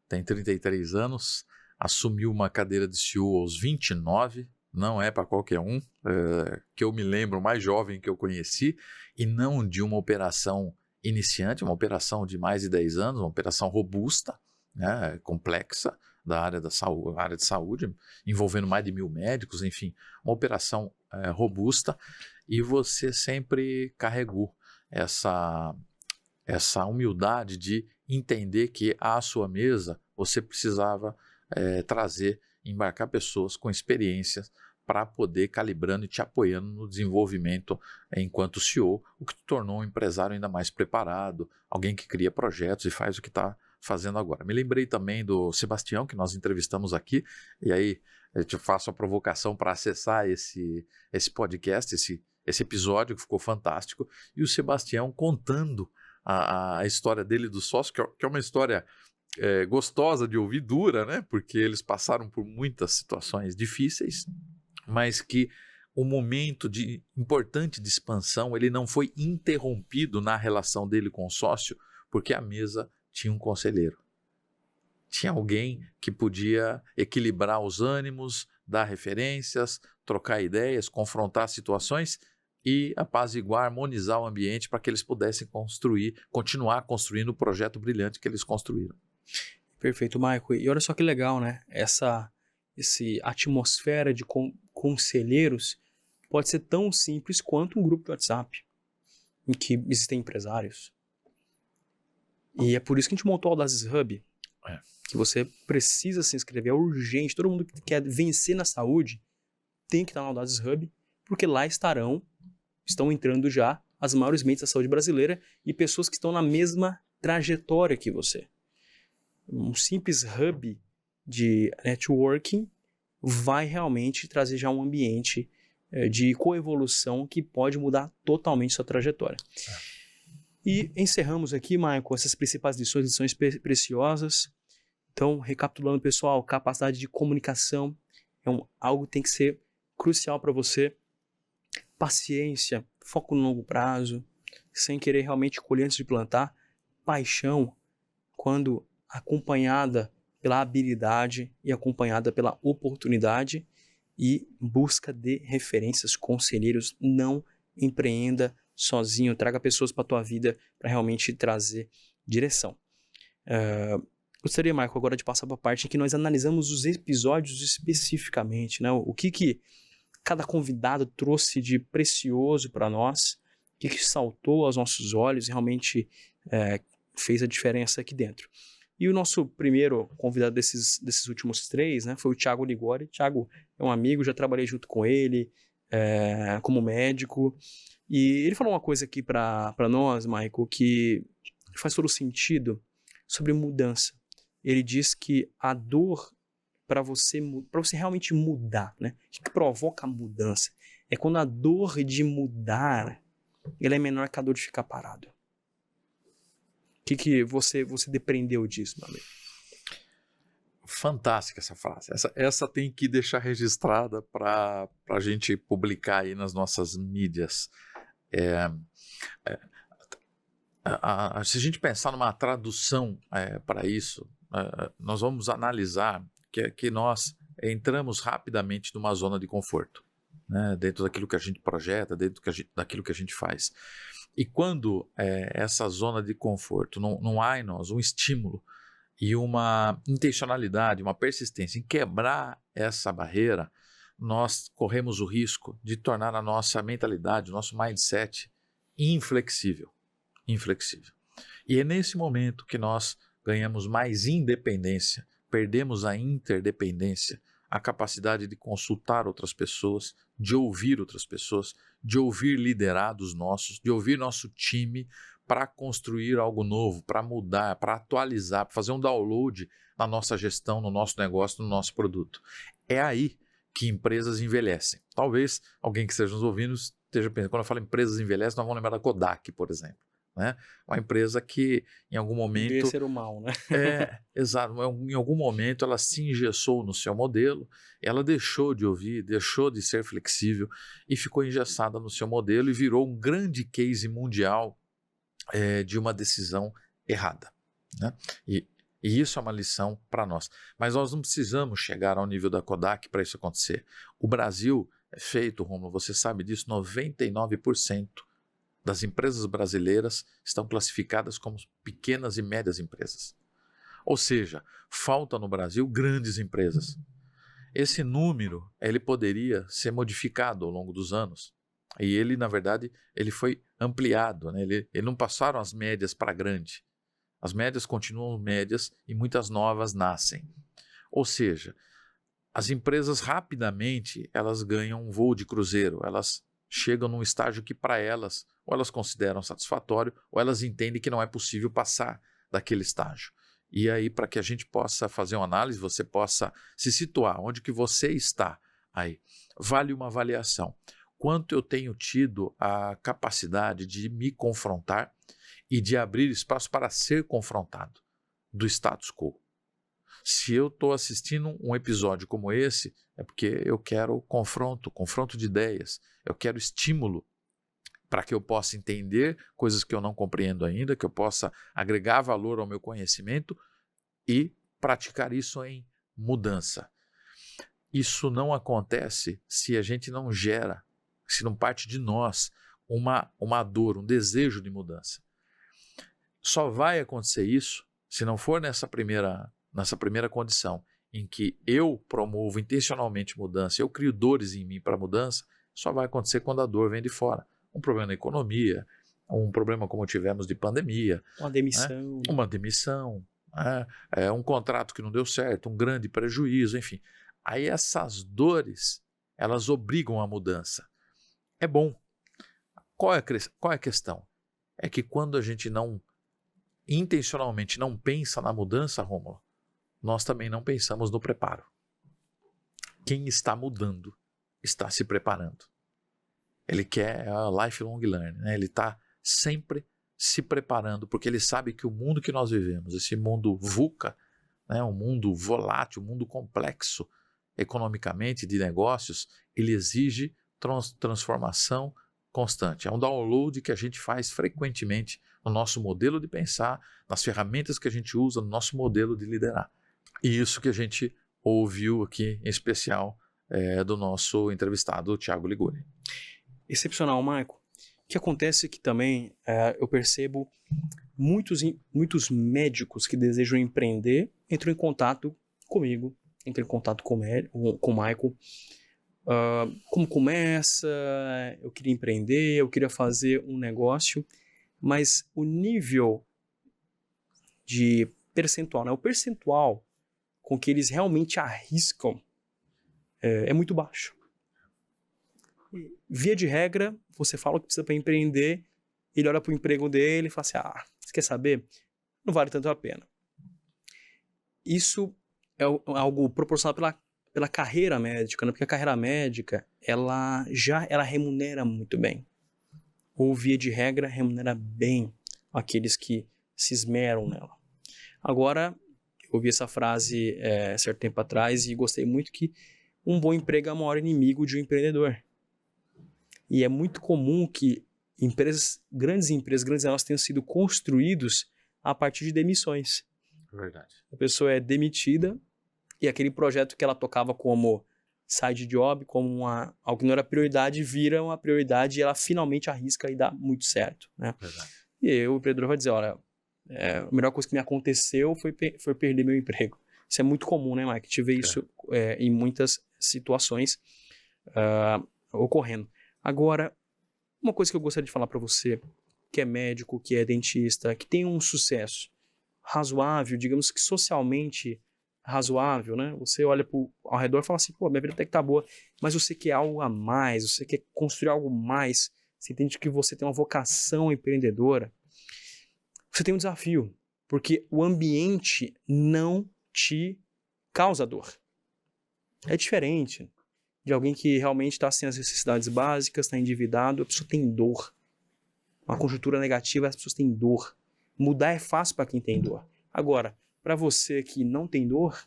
tem 33 anos, assumiu uma cadeira de CEO aos 29, não é para qualquer um, que eu me lembro, o mais jovem que eu conheci, e não de uma operação iniciante, uma operação de mais de 10 anos, uma operação robusta, né, complexa, da área de saúde, envolvendo mais de 1.000 médicos, enfim, uma operação robusta, e você sempre carregou essa humildade de entender que à sua mesa você precisava embarcar pessoas com experiências para poder calibrando e te apoiando no desenvolvimento enquanto CEO, o que te tornou um empresário ainda mais preparado, alguém que cria projetos e faz o que está fazendo agora. Me lembrei também do Sebastião, que nós entrevistamos aqui, e aí eu te faço a provocação para acessar esse podcast, esse episódio que ficou fantástico, e o Sebastião contando a história dele do sócio, que é uma história gostosa de ouvir, dura, né? Porque eles passaram por muitas situações difíceis, mas que o momento importante de expansão ele não foi interrompido na relação dele com o sócio, porque a mesa tinha um conselheiro. Tinha alguém que podia equilibrar os ânimos, dar referências, trocar ideias, confrontar situações e apaziguar, harmonizar o ambiente para que eles pudessem continuar construindo o projeto brilhante que eles construíram. Perfeito, Michael. E olha só que legal, né? Essa atmosfera de conselheiros pode ser tão simples quanto um grupo de WhatsApp, em que existem empresários. E é por isso que a gente montou o Audazes Hub, que você precisa se inscrever, é urgente. Todo mundo que quer vencer na saúde tem que estar no Audazes Hub, porque lá estão entrando já as maiores mentes da saúde brasileira e pessoas que estão na mesma trajetória que você. Um simples hub de networking vai realmente trazer já um ambiente de coevolução que pode mudar totalmente sua trajetória. E encerramos aqui, Michael, essas principais lições preciosas. Então, recapitulando, pessoal, capacidade de comunicação é algo que tem que ser crucial para você. Paciência, foco no longo prazo, sem querer realmente colher antes de plantar. Paixão, quando acompanhada pela habilidade e acompanhada pela oportunidade, e busca de referências, conselheiros. Não empreenda sozinho, traga pessoas para a tua vida para realmente trazer direção. Gostaria, Michael, agora de passar para a parte em que nós analisamos os episódios especificamente, né? O que cada convidado trouxe de precioso para nós, o que saltou aos nossos olhos e realmente fez a diferença aqui dentro. E o nosso primeiro convidado desses últimos 3, né, foi o Thiago Ligori. Thiago é um amigo, já trabalhei junto com ele como médico. E ele falou uma coisa aqui para nós, Michael, que faz todo sentido sobre mudança. Ele diz que a dor para você realmente mudar, né? O que provoca a mudança? É quando a dor de mudar ela é menor que a dor de ficar parado. O que você depreendeu disso, meu amigo? Fantástica essa frase. Essa tem que deixar registrada para a gente publicar aí nas nossas mídias. Se a gente pensar numa tradução para isso, nós vamos analisar que nós entramos rapidamente numa zona de conforto, né, dentro daquilo que a gente projeta, dentro daquilo que a gente faz. E quando essa zona de conforto não há em nós um estímulo e uma intencionalidade, uma persistência em quebrar essa barreira, nós corremos o risco de tornar a nossa mentalidade, o nosso mindset inflexível. E é nesse momento que nós ganhamos mais independência, perdemos a interdependência, a capacidade de consultar outras pessoas, de ouvir outras pessoas, de ouvir liderados nossos, de ouvir nosso time para construir algo novo, para mudar, para atualizar, para fazer um download na nossa gestão, no nosso negócio, no nosso produto. É aí que empresas envelhecem. Talvez alguém que esteja nos ouvindo esteja pensando, quando eu falo empresas envelhecem, nós vamos lembrar da Kodak, por exemplo. Né? Uma empresa que em algum momento... Devia ser o mal, né? Exato. Em algum momento ela se engessou no seu modelo, ela deixou de ouvir, deixou de ser flexível e ficou engessada no seu modelo e virou um grande case mundial de uma decisão errada. Né? E isso é uma lição para nós. Mas nós não precisamos chegar ao nível da Kodak para isso acontecer. O Brasil é feito, Rômulo, você sabe disso, 99% das empresas brasileiras estão classificadas como pequenas e médias empresas. Ou seja, falta no Brasil grandes empresas. Esse número ele poderia ser modificado ao longo dos anos. E ele, na verdade, ele foi ampliado. Né? Ele não passaram as médias para grande. As médias continuam médias e muitas novas nascem. Ou seja, as empresas rapidamente elas ganham um voo de cruzeiro. Elas chegam num estágio que para elas ou elas consideram satisfatório ou elas entendem que não é possível passar daquele estágio. E aí, para que a gente possa fazer uma análise, você possa se situar onde que você está aí. Vale uma avaliação. Quanto eu tenho tido a capacidade de me confrontar e de abrir espaço para ser confrontado do status quo. Se eu estou assistindo um episódio como esse, é porque eu quero confronto de ideias, eu quero estímulo para que eu possa entender coisas que eu não compreendo ainda, que eu possa agregar valor ao meu conhecimento e praticar isso em mudança. isso não acontece se a gente não gera, se não parte de nós uma dor, um desejo de mudança. Só vai acontecer isso se não for nessa primeira condição, em que eu promovo intencionalmente mudança, eu crio dores em mim para mudança, só vai acontecer quando a dor vem de fora. Um problema na economia, um problema como tivemos de pandemia. Uma demissão. Uma demissão, um contrato que não deu certo, um grande prejuízo, enfim. Aí essas dores, elas obrigam a mudança. É bom. Qual é a questão? É que quando a gente intencionalmente não pensa na mudança, Rômulo, nós também não pensamos no preparo. Quem está mudando está se preparando. Ele quer a lifelong learning, né? Ele está sempre se preparando, porque ele sabe que o mundo que nós vivemos, esse mundo VUCA, né? Um mundo volátil, um mundo complexo economicamente, de negócios, ele exige transformação constante. É um download que a gente faz frequentemente no nosso modelo de pensar, nas ferramentas que a gente usa, no nosso modelo de liderar. E isso que a gente ouviu aqui, em especial, do nosso entrevistado, o Thiago Liguori. Excepcional, Maico. O que acontece é que também eu percebo muitos médicos que desejam empreender entram em contato comigo, entram em contato com o Maico. Como começa, eu queria empreender, eu queria fazer um negócio, mas o nível de percentual, né? O percentual com que eles realmente arriscam é muito baixo. Via de regra, você fala o que precisa para empreender, ele olha para o emprego dele e fala assim, você quer saber? Não vale tanto a pena. Isso é algo proporcional pela carreira médica, né? Porque a carreira médica, ela remunera muito bem. Ou, via de regra, remunera bem aqueles que se esmeram nela. Agora, eu ouvi essa frase certo tempo atrás e gostei muito que um bom emprego é o maior inimigo de um empreendedor. E é muito comum que grandes negócios tenham sido construídos a partir de demissões. Verdade. A pessoa é demitida e aquele projeto que ela tocava como side job, como algo que não era prioridade, vira uma prioridade e ela finalmente arrisca e dá muito certo, né? Verdade. E aí o empreendedor vai dizer, olha, a melhor coisa que me aconteceu foi perder meu emprego. Isso é muito comum, né, Mike? Tive isso em muitas situações ocorrendo. Agora, uma coisa que eu gostaria de falar para você, que é médico, que é dentista, que tem um sucesso razoável, digamos que socialmente razoável, né? Você olha ao redor e fala assim, minha vida até que tá boa, mas você quer algo a mais, você quer construir algo mais, você entende que você tem uma vocação empreendedora, você tem um desafio, porque o ambiente não te causa dor. É diferente de alguém que realmente está sem as necessidades básicas, está endividado, a pessoa tem dor. Uma conjuntura negativa, as pessoas têm dor. Mudar é fácil para quem tem dor. Agora, para você que não tem dor,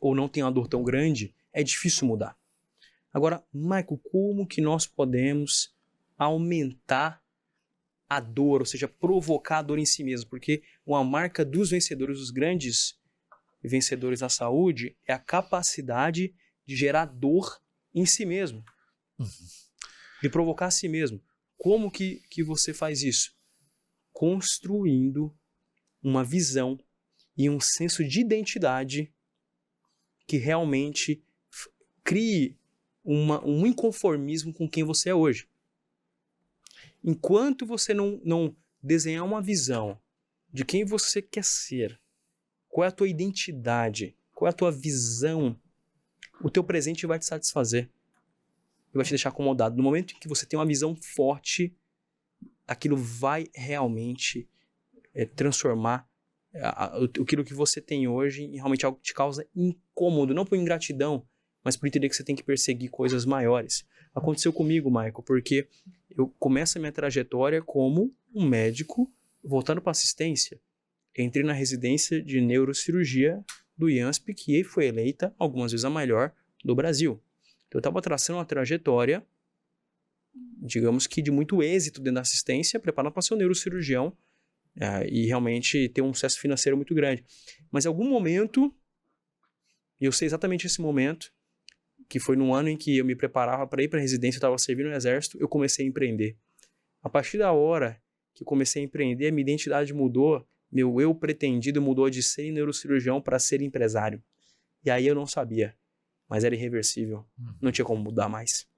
ou não tem uma dor tão grande, é difícil mudar. Agora, Michael, como que nós podemos aumentar a dor, ou seja, provocar a dor em si mesmo? Porque uma marca dos vencedores, dos grandes vencedores da saúde, é a capacidade de gerar dor em si mesmo. De provocar a si mesmo. Como que você faz isso? Construindo uma visão e um senso de identidade que realmente crie um inconformismo com quem você é hoje. Enquanto você não desenhar uma visão de quem você quer ser, qual é a tua identidade, qual é a tua visão, o teu presente vai te satisfazer e vai te deixar acomodado. No momento em que você tem uma visão forte, aquilo vai realmente transformar aquilo que você tem hoje em realmente algo que te causa incômodo, não por ingratidão, mas por entender que você tem que perseguir coisas maiores. Aconteceu comigo, Michael, porque eu começo a minha trajetória como um médico voltando para assistência. Entrei na residência de neurocirurgia do IANSP, que foi eleita algumas vezes a melhor do Brasil. Então, eu estava traçando uma trajetória, digamos que de muito êxito dentro da assistência, preparado para ser um neurocirurgião e realmente ter um sucesso financeiro muito grande. Mas em algum momento, e eu sei exatamente esse momento, que foi num ano em que eu me preparava para ir para a residência, eu estava servindo no exército, eu comecei a empreender. A partir da hora que eu comecei a empreender, a minha identidade mudou, meu eu pretendido mudou de ser neurocirurgião para ser empresário. E aí eu não sabia, mas era irreversível, não tinha como mudar mais.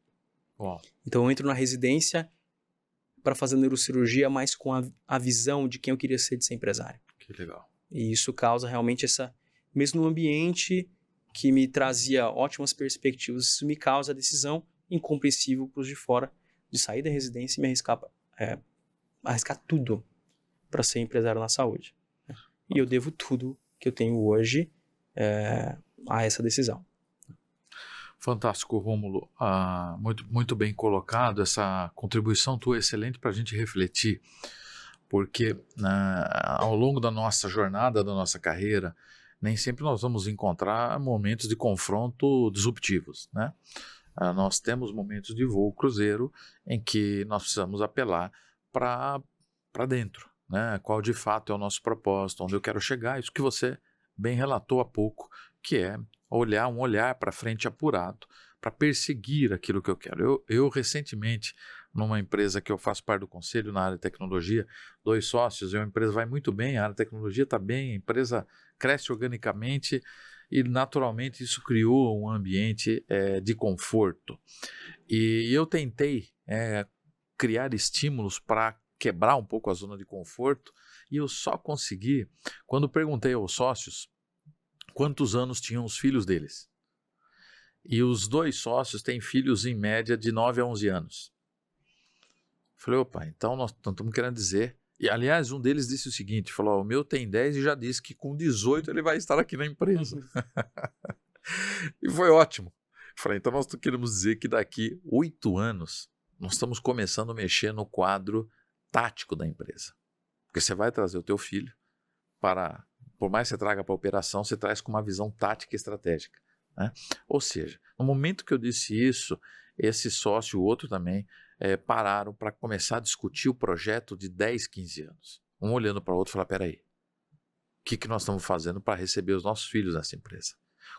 Uau. Então eu entro na residência para fazer neurocirurgia, mas com a visão de quem eu queria ser de ser empresário. Que legal. E isso causa realmente mesmo no ambiente que me trazia ótimas perspectivas, isso me causa a decisão incompreensível para os de fora de sair da residência e me arriscar tudo para ser empresário na saúde. E eu devo tudo que eu tenho hoje a essa decisão. Fantástico, Rômulo. Muito bem colocado. Essa contribuição tua é excelente para a gente refletir, porque ao longo da nossa jornada, da nossa carreira, nem sempre nós vamos encontrar momentos de confronto disruptivos, né? Nós temos momentos de voo cruzeiro em que nós precisamos apelar para dentro, né? Qual de fato é o nosso propósito, onde eu quero chegar, isso que você bem relatou há pouco, que é um olhar para frente apurado, para perseguir aquilo que eu quero. Eu recentemente, numa empresa que eu faço parte do conselho na área de tecnologia, 2 sócios, e a empresa vai muito bem, a área de tecnologia está bem, a empresa cresce organicamente e naturalmente isso criou um ambiente de conforto. E eu tentei criar estímulos para quebrar um pouco a zona de conforto, e eu só consegui quando perguntei aos sócios quantos anos tinham os filhos deles. E os 2 sócios têm filhos em média de 9 a 11 anos. Falei, opa, então nós estamos querendo dizer... E, aliás, um deles disse o seguinte, falou, o meu tem 10 e já disse que com 18 ele vai estar aqui na empresa. E foi ótimo. Falei, então nós queremos dizer que daqui 8 anos nós estamos começando a mexer no quadro tático da empresa. Porque você vai trazer o teu filho para... Por mais que você traga para a operação, você traz com uma visão tática e estratégica, né? Ou seja, no momento que eu disse isso, esse sócio e o outro também pararam para começar a discutir o projeto de 10, 15 anos. Um olhando para o outro e falar, peraí, o que nós estamos fazendo para receber os nossos filhos nessa empresa?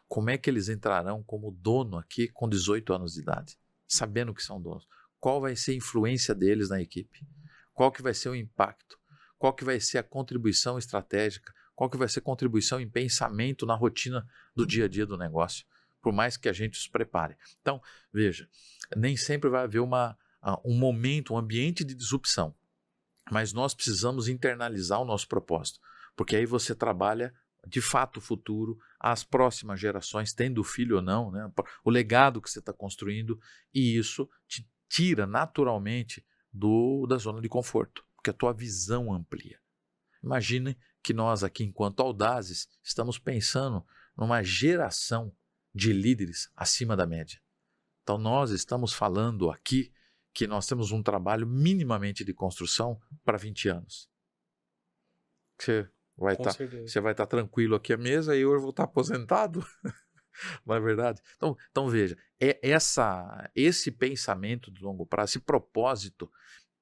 Como é que eles entrarão como dono aqui com 18 anos de idade, sabendo que são donos? Qual vai ser a influência deles na equipe? Qual que vai ser o impacto? Qual que vai ser a contribuição estratégica? Qual que vai ser a contribuição em pensamento na rotina do dia a dia do negócio, por mais que a gente os prepare. Então, veja, nem sempre vai haver um momento, um ambiente de disrupção, mas nós precisamos internalizar o nosso propósito, porque aí você trabalha de fato o futuro, as próximas gerações, tendo filho ou não, né? O legado que você está construindo, e isso te tira naturalmente da zona de conforto, porque a tua visão amplia. Imagine que nós aqui, enquanto Audazes, estamos pensando numa geração de líderes acima da média. Então nós estamos falando aqui que nós temos um trabalho minimamente de construção para 20 anos. Você vai estar tranquilo aqui à mesa e eu vou estar aposentado. Não é verdade? Então veja, esse pensamento de longo prazo, esse propósito,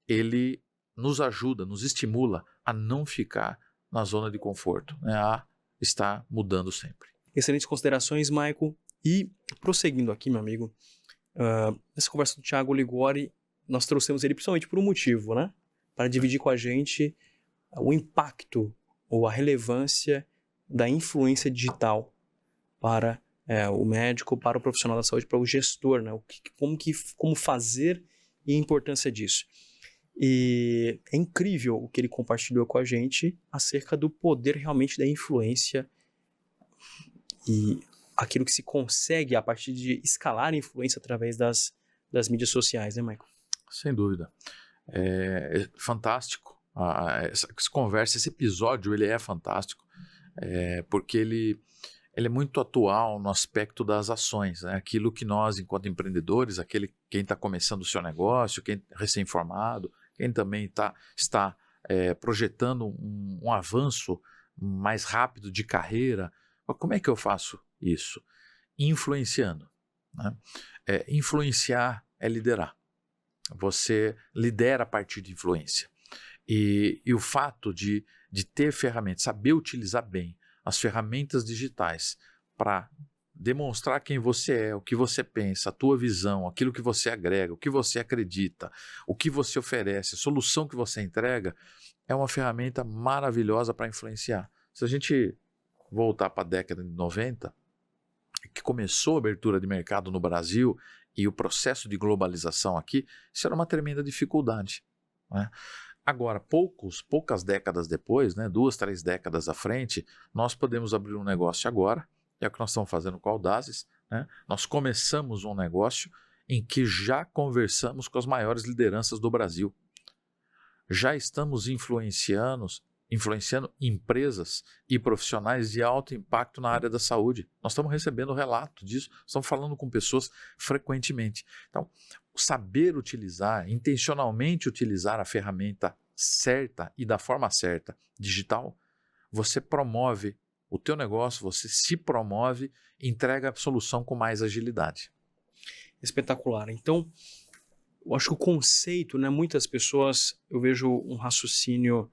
ele nos ajuda, nos estimula a não ficar na zona de conforto, né? A estar mudando sempre. Excelentes considerações, Michael. E prosseguindo aqui, meu amigo, nessa conversa do Thiago Ligori, nós trouxemos ele principalmente por um motivo, né? Para dividir com a gente o impacto ou a relevância da influência digital para o médico, para o profissional da saúde, para o gestor, né? Como fazer e a importância disso. E é incrível o que ele compartilhou com a gente acerca do poder realmente da influência e aquilo que se consegue a partir de escalar a influência através das mídias sociais, né, Michael? Sem dúvida. É fantástico. Essa conversa, esse episódio, ele é fantástico, porque ele é muito atual no aspecto das ações, né? Aquilo que nós, enquanto empreendedores, quem está começando o seu negócio, quem é recém-formado, quem também está projetando um avanço mais rápido de carreira, como é que eu faço isso? Influenciando, né? Influenciar é liderar. Você lidera a partir de influência. E o fato de ter ferramentas, saber utilizar bem as ferramentas digitais para demonstrar quem você é, o que você pensa, a tua visão, aquilo que você agrega, o que você acredita, o que você oferece, a solução que você entrega, é uma ferramenta maravilhosa para influenciar. Se a gente voltar para a década de 90, que começou a abertura de mercado no Brasil e o processo de globalização aqui, isso era uma tremenda dificuldade, né? Agora, poucas décadas depois, né, 2, 3 décadas à frente, nós podemos abrir um negócio agora, é o que nós estamos fazendo com a Audazes, né? Nós começamos um negócio em que já conversamos com as maiores lideranças do Brasil. Já estamos influenciando empresas e profissionais de alto impacto na área da saúde. Nós estamos recebendo relato disso, estamos falando com pessoas frequentemente. Então, saber utilizar, intencionalmente utilizar a ferramenta certa e da forma certa, digital, você promove o teu negócio, você se promove e entrega a solução com mais agilidade. Espetacular. Então, eu acho que o conceito, né, muitas pessoas, eu vejo um raciocínio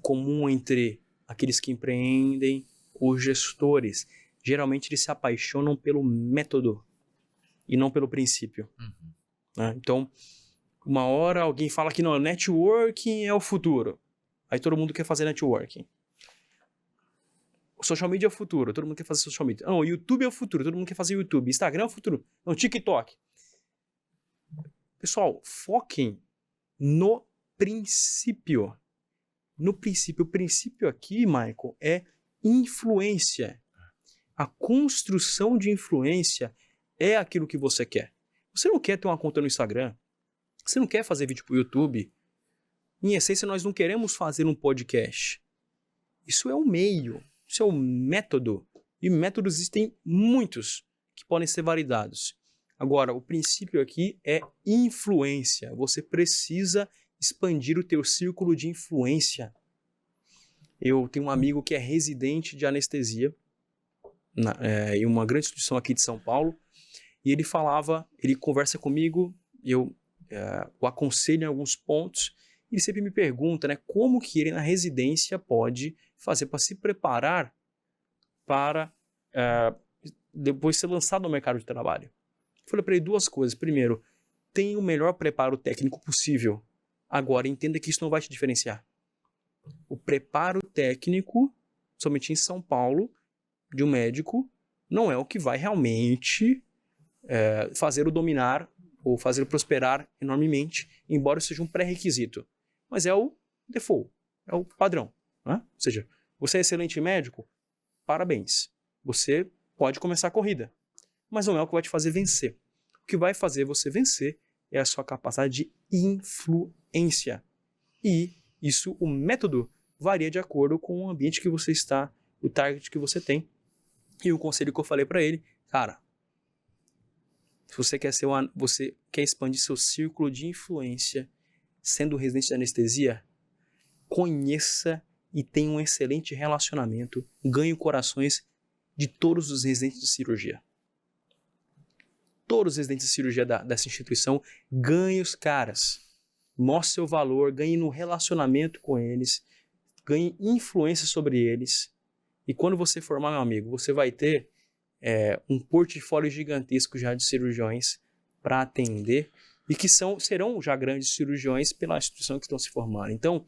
comum entre aqueles que empreendem, os gestores. Geralmente eles se apaixonam pelo método e não pelo princípio. Né? Então, uma hora alguém fala que não, networking é o futuro. Aí todo mundo quer fazer networking. O social media é o futuro, todo mundo quer fazer social media. Não, o YouTube é o futuro, todo mundo quer fazer YouTube. Instagram é o futuro, não, TikTok. Pessoal, foquem no princípio. No princípio. O princípio aqui, Michael, é influência. A construção de influência é aquilo que você quer. Você não quer ter uma conta no Instagram. Você não quer fazer vídeo para o YouTube. Em essência, nós não queremos fazer um podcast. Isso é um meio. Isso é um método. E métodos existem muitos que podem ser validados. Agora, o princípio aqui é influência. Você precisa expandir o teu círculo de influência. Eu tenho um amigo que é residente de anestesia em uma grande instituição aqui de São Paulo, e ele conversa comigo, eu o aconselho em alguns pontos, e ele sempre me pergunta, né, como que ele na residência pode fazer para se preparar para depois ser lançado no mercado de trabalho. Eu falei para ele duas coisas. Primeiro, tenha o melhor preparo técnico possível. Agora, entenda que isso não vai te diferenciar. O preparo técnico, somente em São Paulo, de um médico, não é o que vai realmente fazer o dominar ou fazer o prosperar enormemente, embora seja um pré-requisito. Mas é o default, é o padrão. Né? Ou seja, você é excelente médico, parabéns. Você pode começar a corrida, mas não é o que vai te fazer vencer. O que vai fazer você vencer é a sua capacidade de influência. E isso, o método, varia de acordo com o ambiente que você está, o target que você tem. E o conselho que eu falei para ele, cara, se você quer expandir seu círculo de influência sendo residente de anestesia, conheça e tenha um excelente relacionamento, ganhe corações de todos os residentes de cirurgia. Todos os residentes de cirurgia dessa instituição, ganhe os caras. Mostre seu valor, ganhe no relacionamento com eles, ganhe influência sobre eles. E quando você formar, meu amigo, você vai ter um portfólio gigantesco já de cirurgiões para atender e que serão já grandes cirurgiões pela instituição que estão se formando. Então,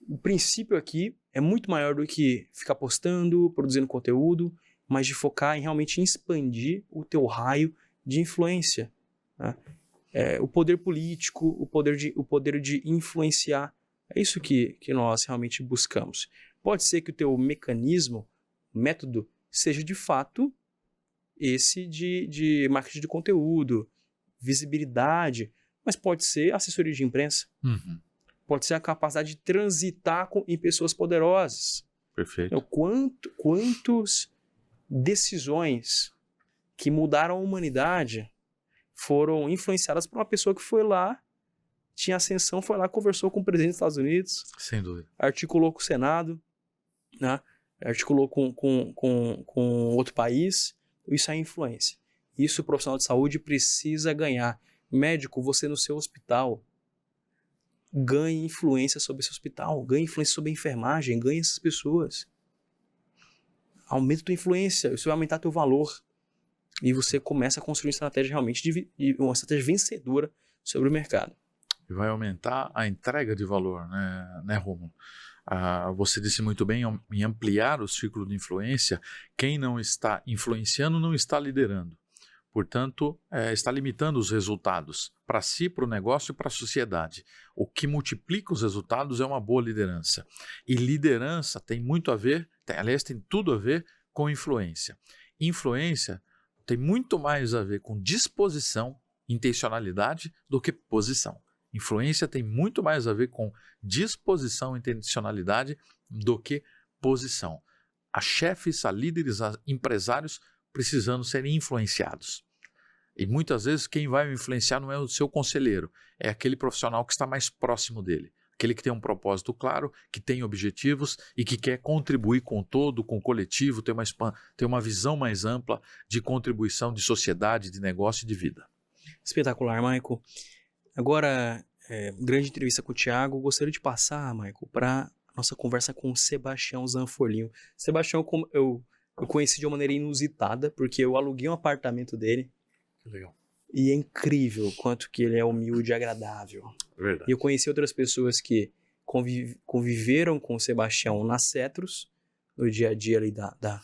o princípio aqui é muito maior do que ficar postando, produzindo conteúdo, mas de focar em realmente expandir o teu raio de influência. Né? O poder político, o poder de influenciar, é isso que nós realmente buscamos. Pode ser que o teu mecanismo, método, seja de fato esse de marketing de conteúdo, visibilidade, mas pode ser assessoria de imprensa. Uhum. Pode ser a capacidade de transitar em pessoas poderosas. Perfeito. Então, quantas decisões que mudaram a humanidade foram influenciadas por uma pessoa que foi lá, tinha ascensão, foi lá, conversou com o presidente dos Estados Unidos. Sem dúvida. Articulou com o Senado, né? Articulou com outro país. Isso é influência. Isso o profissional de saúde precisa ganhar. Médico, você no seu hospital, ganhe influência sobre esse hospital, ganhe influência sobre a enfermagem, ganhe essas pessoas. aumenta a tua influência, isso vai aumentar teu valor. E você começa a construir uma estratégia realmente uma estratégia vencedora sobre o mercado. E vai aumentar a entrega de valor, né, Romulo? Você disse muito bem, em ampliar o círculo de influência, quem não está influenciando não está liderando. Portanto, está limitando os resultados para si, para o negócio e para a sociedade. O que multiplica os resultados é uma boa liderança. E liderança tem muito a ver, aliás, tem tudo a ver com influência. Influência tem muito mais a ver com disposição, intencionalidade, do que posição. Influência tem muito mais a ver com disposição e intencionalidade do que posição. Há chefes, há líderes, há empresários precisando serem influenciados. E muitas vezes quem vai o influenciar não é o seu conselheiro, é aquele profissional que está mais próximo dele. Aquele que tem um propósito claro, que tem objetivos e que quer contribuir com o todo, com o coletivo, ter uma visão mais ampla de contribuição de sociedade, de negócio e de vida. Espetacular, Michael. Agora, grande entrevista com o Thiago. Gostaria de passar, Michael, para nossa conversa com o Sebastião Zanforlin. Sebastião, eu conheci de uma maneira inusitada, porque eu aluguei um apartamento dele. Que legal. E é incrível o quanto que ele é humilde e agradável. Verdade. E eu conheci outras pessoas que conviveram com o Sebastião na Cetros, no dia a dia ali da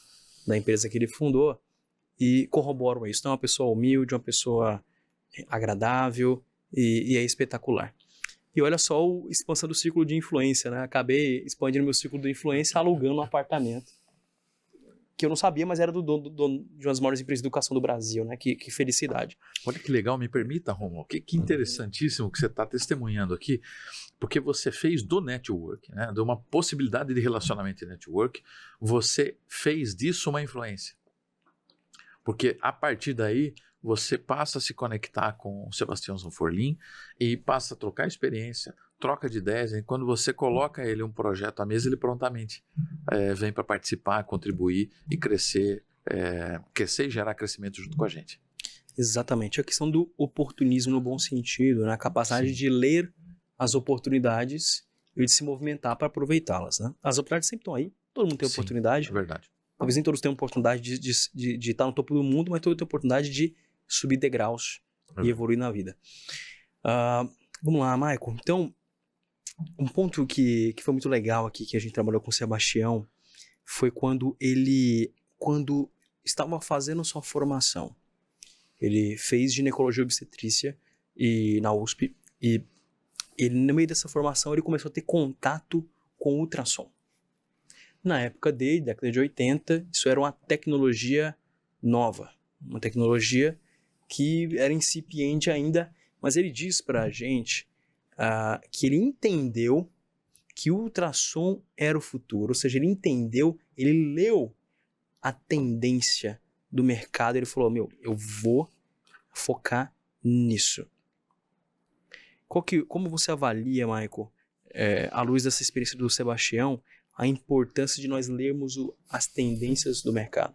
empresa que ele fundou, e corroboram isso. Então, é uma pessoa humilde, uma pessoa agradável e é espetacular. E olha só a expansão do círculo de influência, né? Acabei expandindo meu círculo de influência alugando um apartamento que eu não sabia, mas era do dono de uma das maiores empresas de educação do Brasil, né? Que felicidade. Olha que legal, me permita, Romulo, que interessantíssimo que você está testemunhando aqui, porque você fez do network, né? De uma possibilidade de relacionamento e network, você fez disso uma influência. Porque a partir daí, você passa a se conectar com o Sebastião Zanforlin e passa a trocar experiência, troca de ideias, e quando você coloca ele um projeto à mesa, ele prontamente vem para participar, contribuir e crescer e gerar crescimento junto com a gente. Exatamente, a questão do oportunismo no bom sentido, né? A capacidade de ler as oportunidades e de se movimentar para aproveitá-las, né? As oportunidades sempre estão aí, todo mundo tem oportunidade. É verdade. Talvez nem todos tenham oportunidade de estar no topo do mundo, mas todos têm oportunidade de subir degraus e evoluir na vida. Vamos lá, Michael. Então, um ponto que foi muito legal aqui, que a gente trabalhou com o Sebastião, foi quando estava fazendo sua formação. Ele fez ginecologia e obstetrícia na USP, e ele, no meio dessa formação, ele começou a ter contato com ultrassom. Na época dele, década de 80, isso era uma tecnologia nova, uma tecnologia que era incipiente ainda, mas ele diz pra gente que ele entendeu que o ultrassom era o futuro, ou seja, ele leu a tendência do mercado, ele falou, eu vou focar nisso. Como você avalia, Michael, à luz dessa experiência do Sebastião, a importância de nós lermos as tendências do mercado?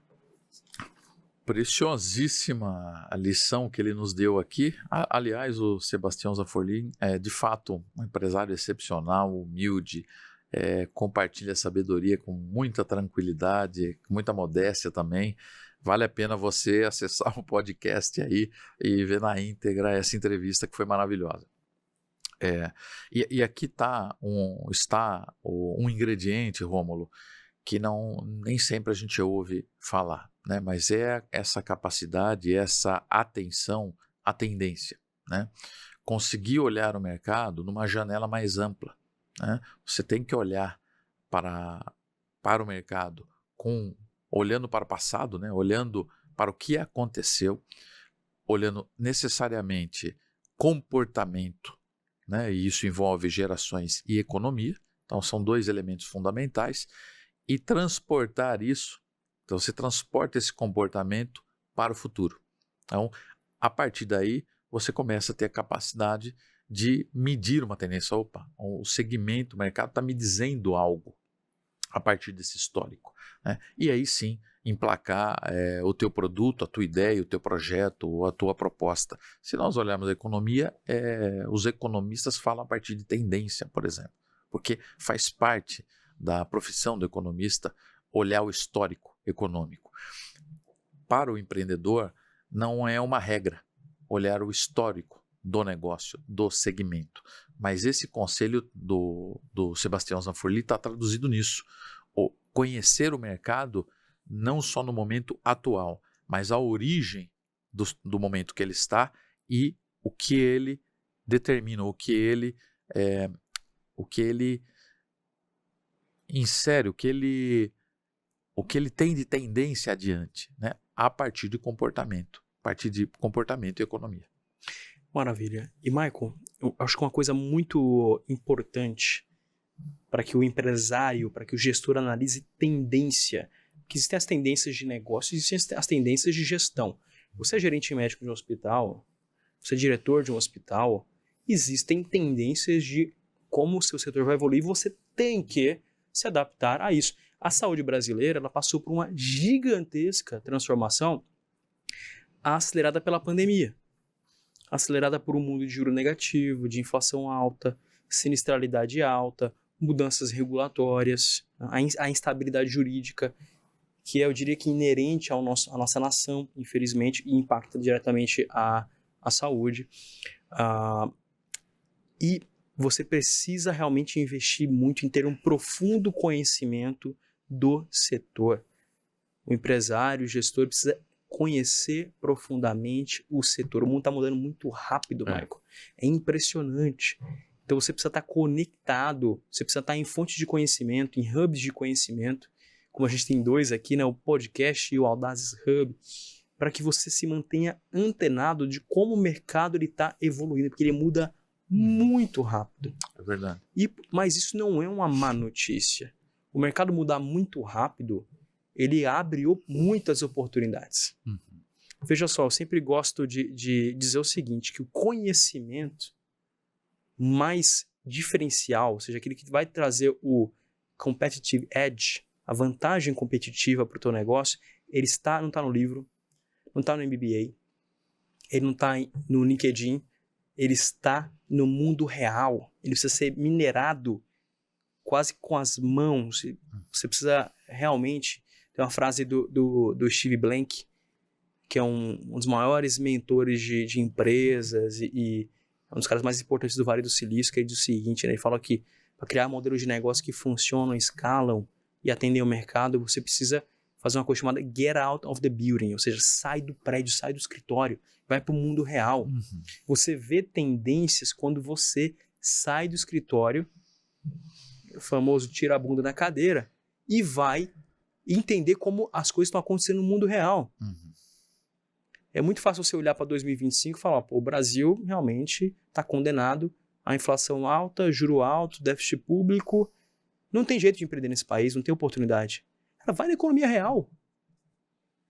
Preciosíssima a lição que ele nos deu aqui. Aliás, o Sebastião Zanforlin é de fato um empresário excepcional, humilde, compartilha sabedoria com muita tranquilidade, com muita modéstia também. Vale a pena você acessar o podcast aí e ver na íntegra essa entrevista que foi maravilhosa. E aqui está um ingrediente, Rômulo, que nem sempre a gente ouve falar, né? Mas é essa capacidade, essa atenção à tendência, né? Conseguir olhar o mercado numa janela mais ampla, né? Você tem que olhar para o mercado olhando para o passado, né? Olhando para o que aconteceu, olhando necessariamente comportamento, né? E isso envolve gerações e economia, então são dois elementos fundamentais, e transportar isso, então você transporta esse comportamento para o futuro. Então, a partir daí, você começa a ter a capacidade de medir uma tendência. Opa, o segmento, o mercado está me dizendo algo a partir desse histórico, né? E aí sim, emplacar o teu produto, a tua ideia, o teu projeto, a tua proposta. Se nós olharmos a economia, os economistas falam a partir de tendência, por exemplo, porque faz parte da profissão do economista olhar o histórico, econômico. Para o empreendedor, não é uma regra olhar o histórico do negócio, do segmento. Mas esse conselho do Sebastião Zanfurli está traduzido nisso. Conhecer o mercado não só no momento atual, mas a origem do momento que ele está e o que ele determina, o que ele insere, o que ele tem de tendência adiante, né? A partir de comportamento e economia. Maravilha. E, Michael, eu acho que uma coisa muito importante para que o empresário, para que o gestor analise tendência, que existem as tendências de negócio, existem as tendências de gestão. Você é gerente médico de um hospital, você é diretor de um hospital, existem tendências de como o seu setor vai evoluir, você tem que se adaptar a isso. A saúde brasileira, ela passou por uma gigantesca transformação acelerada pela pandemia, acelerada por um mundo de juro negativo, de inflação alta, sinistralidade alta, mudanças regulatórias, a instabilidade jurídica, que eu diria que inerente à nossa nação, infelizmente, e impacta diretamente a saúde. E você precisa realmente investir muito em ter um profundo conhecimento do setor. O empresário, o gestor precisa conhecer profundamente o setor. O mundo está mudando muito rápido, Michael. É impressionante. Então você precisa estar conectado, você precisa estar em fontes de conhecimento, em hubs de conhecimento, como a gente tem 2 aqui, né, o podcast e o Audazes Hub, para que você se mantenha antenado de como o mercado está evoluindo, porque ele muda muito rápido. É verdade. Mas isso não é uma má notícia. O mercado mudar muito rápido, ele abre muitas oportunidades. Veja só, eu sempre gosto de dizer o seguinte, que o conhecimento mais diferencial, ou seja, aquele que vai trazer o competitive edge, a vantagem competitiva para o teu negócio, ele não está no livro, não está no MBA, ele não está no LinkedIn, ele está no mundo real. Ele precisa ser minerado quase com as mãos. Você precisa realmente... Tem uma frase do Steve Blank, que é um dos maiores mentores de empresas e um dos caras mais importantes do Vale do Silício, que ele diz o seguinte, né? Ele fala que para criar modelos de negócio que funcionam, escalam e atendem ao mercado, você precisa fazer uma coisa chamada get out of the building, ou seja, sai do prédio, sai do escritório, vai para o mundo real. Você vê tendências quando você sai do escritório, o famoso tira a bunda da cadeira, e vai entender como as coisas estão acontecendo no mundo real. É muito fácil você olhar para 2025 e falar, o Brasil realmente está condenado à inflação alta, juro alto, déficit público, não tem jeito de empreender nesse país, não tem oportunidade. Cara, vai na economia real.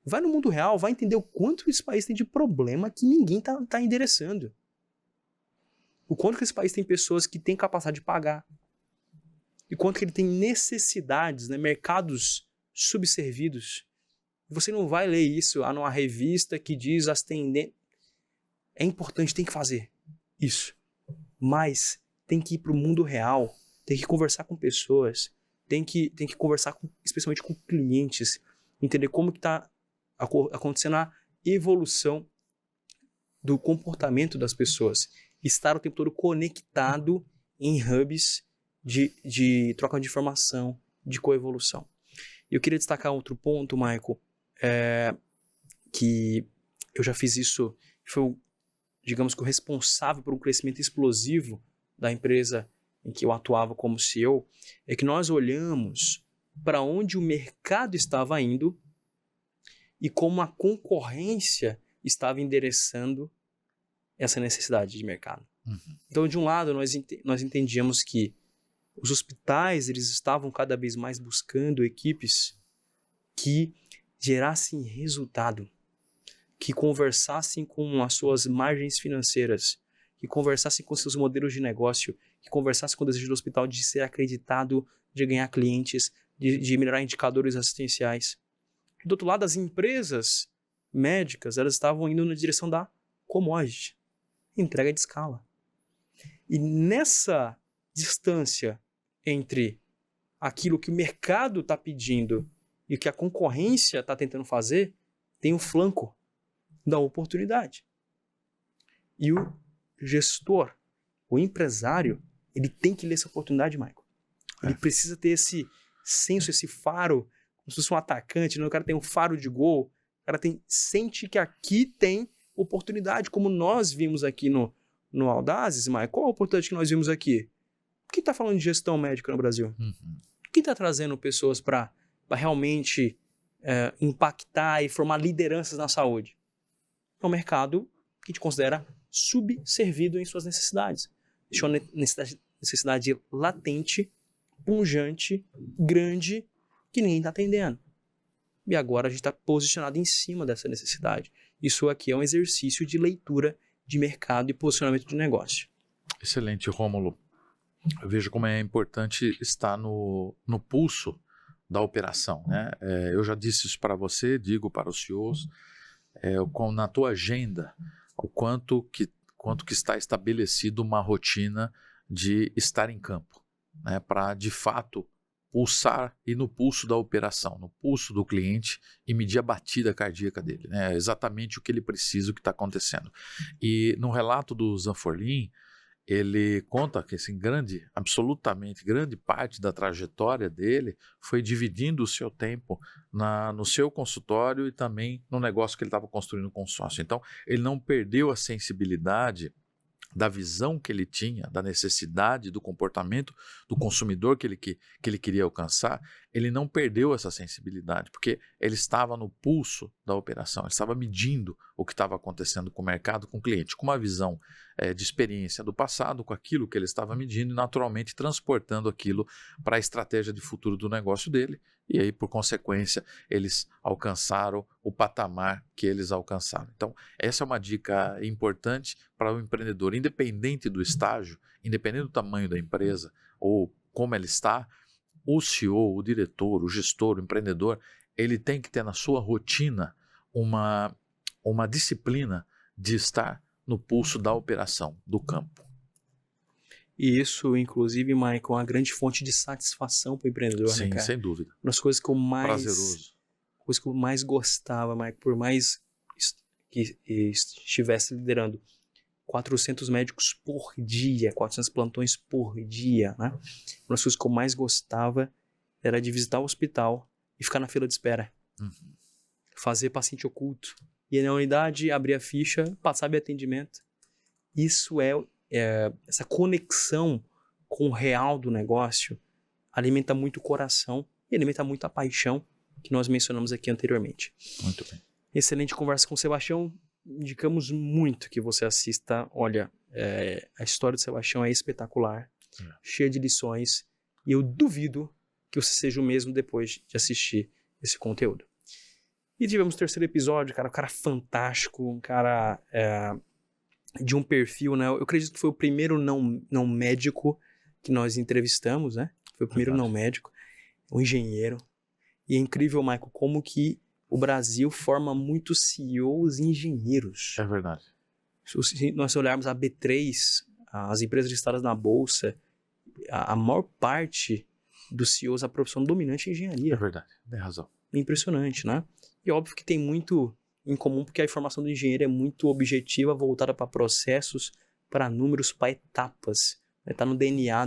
Vai no mundo real, vai entender o quanto esse país tem de problema que ninguém tá endereçando. O quanto que esse país tem pessoas que têm capacidade de pagar. E quanto que ele tem necessidades, né, mercados subservidos. Você não vai ler isso numa revista que diz as tendências. É importante, tem que fazer isso. Mas tem que ir para o mundo real, tem que conversar com pessoas, tem que conversar especialmente com clientes, entender como que está acontecendo a evolução do comportamento das pessoas. Estar o tempo todo conectado em hubs de troca de informação, de coevolução. E eu queria destacar outro ponto, Michael, que eu já fiz isso, foi, digamos que o responsável por um crescimento explosivo da empresa em que eu atuava como CEO, é que nós olhamos para onde o mercado estava indo e como a concorrência estava endereçando essa necessidade de mercado. Então, de um lado, nós entendíamos que os hospitais eles estavam cada vez mais buscando equipes que gerassem resultado, que conversassem com as suas margens financeiras, que conversassem com seus modelos de negócio, que conversassem com o desejo do hospital de ser acreditado, de ganhar clientes, de melhorar indicadores assistenciais. Do outro lado, as empresas médicas elas estavam indo na direção da commodity, entrega de escala. E nessa distância entre aquilo que o mercado está pedindo e o que a concorrência está tentando fazer tem o flanco da oportunidade. E o gestor, o empresário, ele tem que ler essa oportunidade, Michael. Ele precisa ter esse senso, esse faro, como se fosse um atacante, né? O cara tem um faro de gol, o cara sente que aqui tem oportunidade, como nós vimos aqui no Audazes, Michael. Qual a oportunidade que nós vimos aqui? Quem está falando de gestão médica no Brasil? Quem está trazendo pessoas para realmente impactar e formar lideranças na saúde? É um mercado que te considera subservido em suas necessidades. Deixa uma necessidade latente, pungente, grande, que ninguém está atendendo. E agora a gente está posicionado em cima dessa necessidade. Isso aqui é um exercício de leitura de mercado e posicionamento de negócio. Excelente, Rômulo. Eu vejo como é importante estar no pulso da operação, né? Eu já disse isso para você, digo para os CEOs, na tua agenda, o quanto que está estabelecido uma rotina de estar em campo, né? Para, de fato, pulsar e no pulso da operação, no pulso do cliente e medir a batida cardíaca dele, né? Exatamente o que ele precisa, o que está acontecendo. E no relato do Zanforlin, ele conta que assim, absolutamente grande parte da trajetória dele foi dividindo o seu tempo no seu consultório e também no negócio que ele estava construindo com o sócio. Então, ele não perdeu a sensibilidade da visão que ele tinha, da necessidade, do comportamento do consumidor que ele queria alcançar. Ele não perdeu essa sensibilidade, porque ele estava no pulso da operação, ele estava medindo o que estava acontecendo com o mercado, com o cliente, com uma visão de experiência do passado, com aquilo que ele estava medindo e naturalmente transportando aquilo para a estratégia de futuro do negócio dele. E aí, por consequência, eles alcançaram o patamar que eles alcançaram. Então, essa é uma dica importante para o empreendedor, independente do estágio, independente do tamanho da empresa ou como ela está, o CEO, o diretor, o gestor, o empreendedor, ele tem que ter na sua rotina uma disciplina de estar no pulso da operação, do campo. E isso, inclusive, Michael, é uma grande fonte de satisfação para o empreendedor, sim, né, cara? Sem dúvida. Uma das coisas que eu Prazeroso. Coisa que eu mais gostava, Michael, por mais que estivesse liderando 400 médicos por dia, 400 plantões por dia, né? Uma das coisas que eu mais gostava era de visitar o hospital e ficar na fila de espera. Fazer paciente oculto. Ir na unidade, abrir a ficha, passar meu atendimento. Isso essa conexão com o real do negócio alimenta muito o coração e alimenta muito a paixão que nós mencionamos aqui anteriormente. Muito bem. Excelente conversa com o Sebastião. Indicamos muito que você assista. Olha, a história do Sebastião é espetacular, cheia de lições, e eu duvido que você seja o mesmo depois de assistir esse conteúdo. E tivemos o terceiro episódio, cara, um cara fantástico, um cara de um perfil, né? Eu acredito que foi o primeiro não médico que nós entrevistamos, né? Foi o primeiro não médico, um engenheiro. E é incrível, Michael, como que o Brasil forma muitos CEOs engenheiros. É verdade. Se nós olharmos a B3, as empresas listadas na Bolsa, a maior parte dos CEOs, a profissão dominante é engenharia. É verdade, tem razão. É impressionante, né? E óbvio que tem muito em comum, porque a informação do engenheiro é muito objetiva, voltada para processos, para números, para etapas. Está no DNA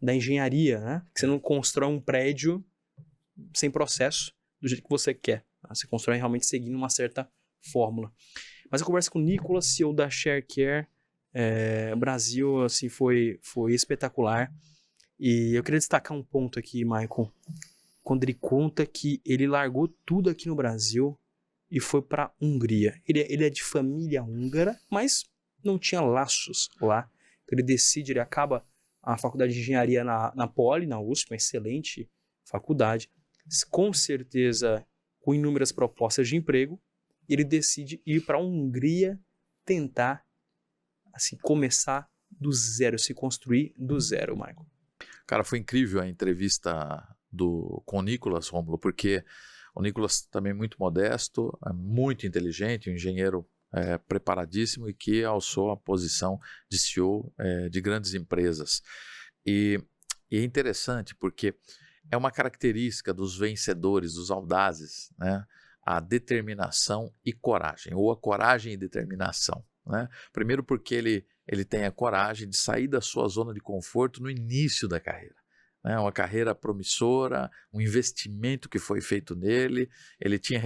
da engenharia, né? Que você não constrói um prédio sem processo, do jeito que você quer. Tá? Você constrói realmente seguindo uma certa fórmula. Mas a conversa com o Nicolas, CEO da ShareCare Brasil, assim, foi espetacular. E eu queria destacar um ponto aqui, Michael, quando ele conta que ele largou tudo aqui no Brasil e foi para a Hungria. Ele é de família húngara, mas não tinha laços lá. Então ele acaba a faculdade de engenharia na Poli, na USP, uma excelente faculdade, com certeza com inúmeras propostas de emprego, e ele decide ir para a Hungria tentar assim, começar do zero, se construir do zero, Michael. Cara, foi incrível a entrevista com o Nicolas, Rômulo, porque o Nicolas também é muito modesto, é muito inteligente, um engenheiro preparadíssimo e que alçou a posição de CEO de grandes empresas. E é interessante porque é uma característica dos vencedores, dos audazes, né? A determinação e coragem, ou a coragem e determinação, né? Primeiro porque ele tem a coragem de sair da sua zona de conforto no início da carreira, né? Uma carreira promissora, um investimento que foi feito nele, ele tinha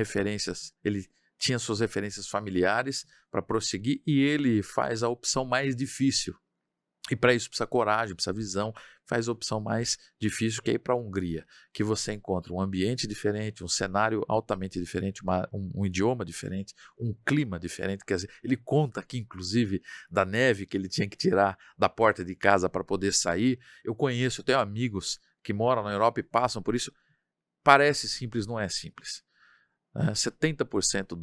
suas referências familiares para prosseguir e ele faz a opção mais difícil. E para isso precisa coragem, precisa visão, faz a opção mais difícil, que é ir para a Hungria, que você encontra um ambiente diferente, um cenário altamente diferente, um idioma diferente, um clima diferente. Quer dizer, ele conta aqui, inclusive, da neve que ele tinha que tirar da porta de casa para poder sair. Eu tenho amigos que moram na Europa e passam por isso. Parece simples, não é simples. 70%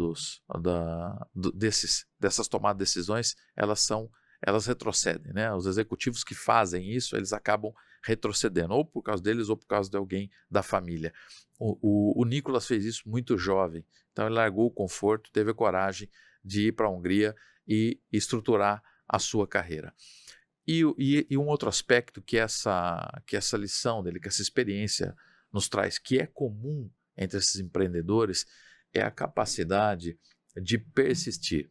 dessas tomadas de decisões, elas retrocedem, né? Os executivos que fazem isso, eles acabam retrocedendo, ou por causa deles, ou por causa de alguém da família. O Nicolas fez isso muito jovem, então ele largou o conforto, teve a coragem de ir para a Hungria e estruturar a sua carreira. E um outro aspecto que essa lição dele, que essa experiência nos traz, que é comum entre esses empreendedores, é a capacidade de persistir.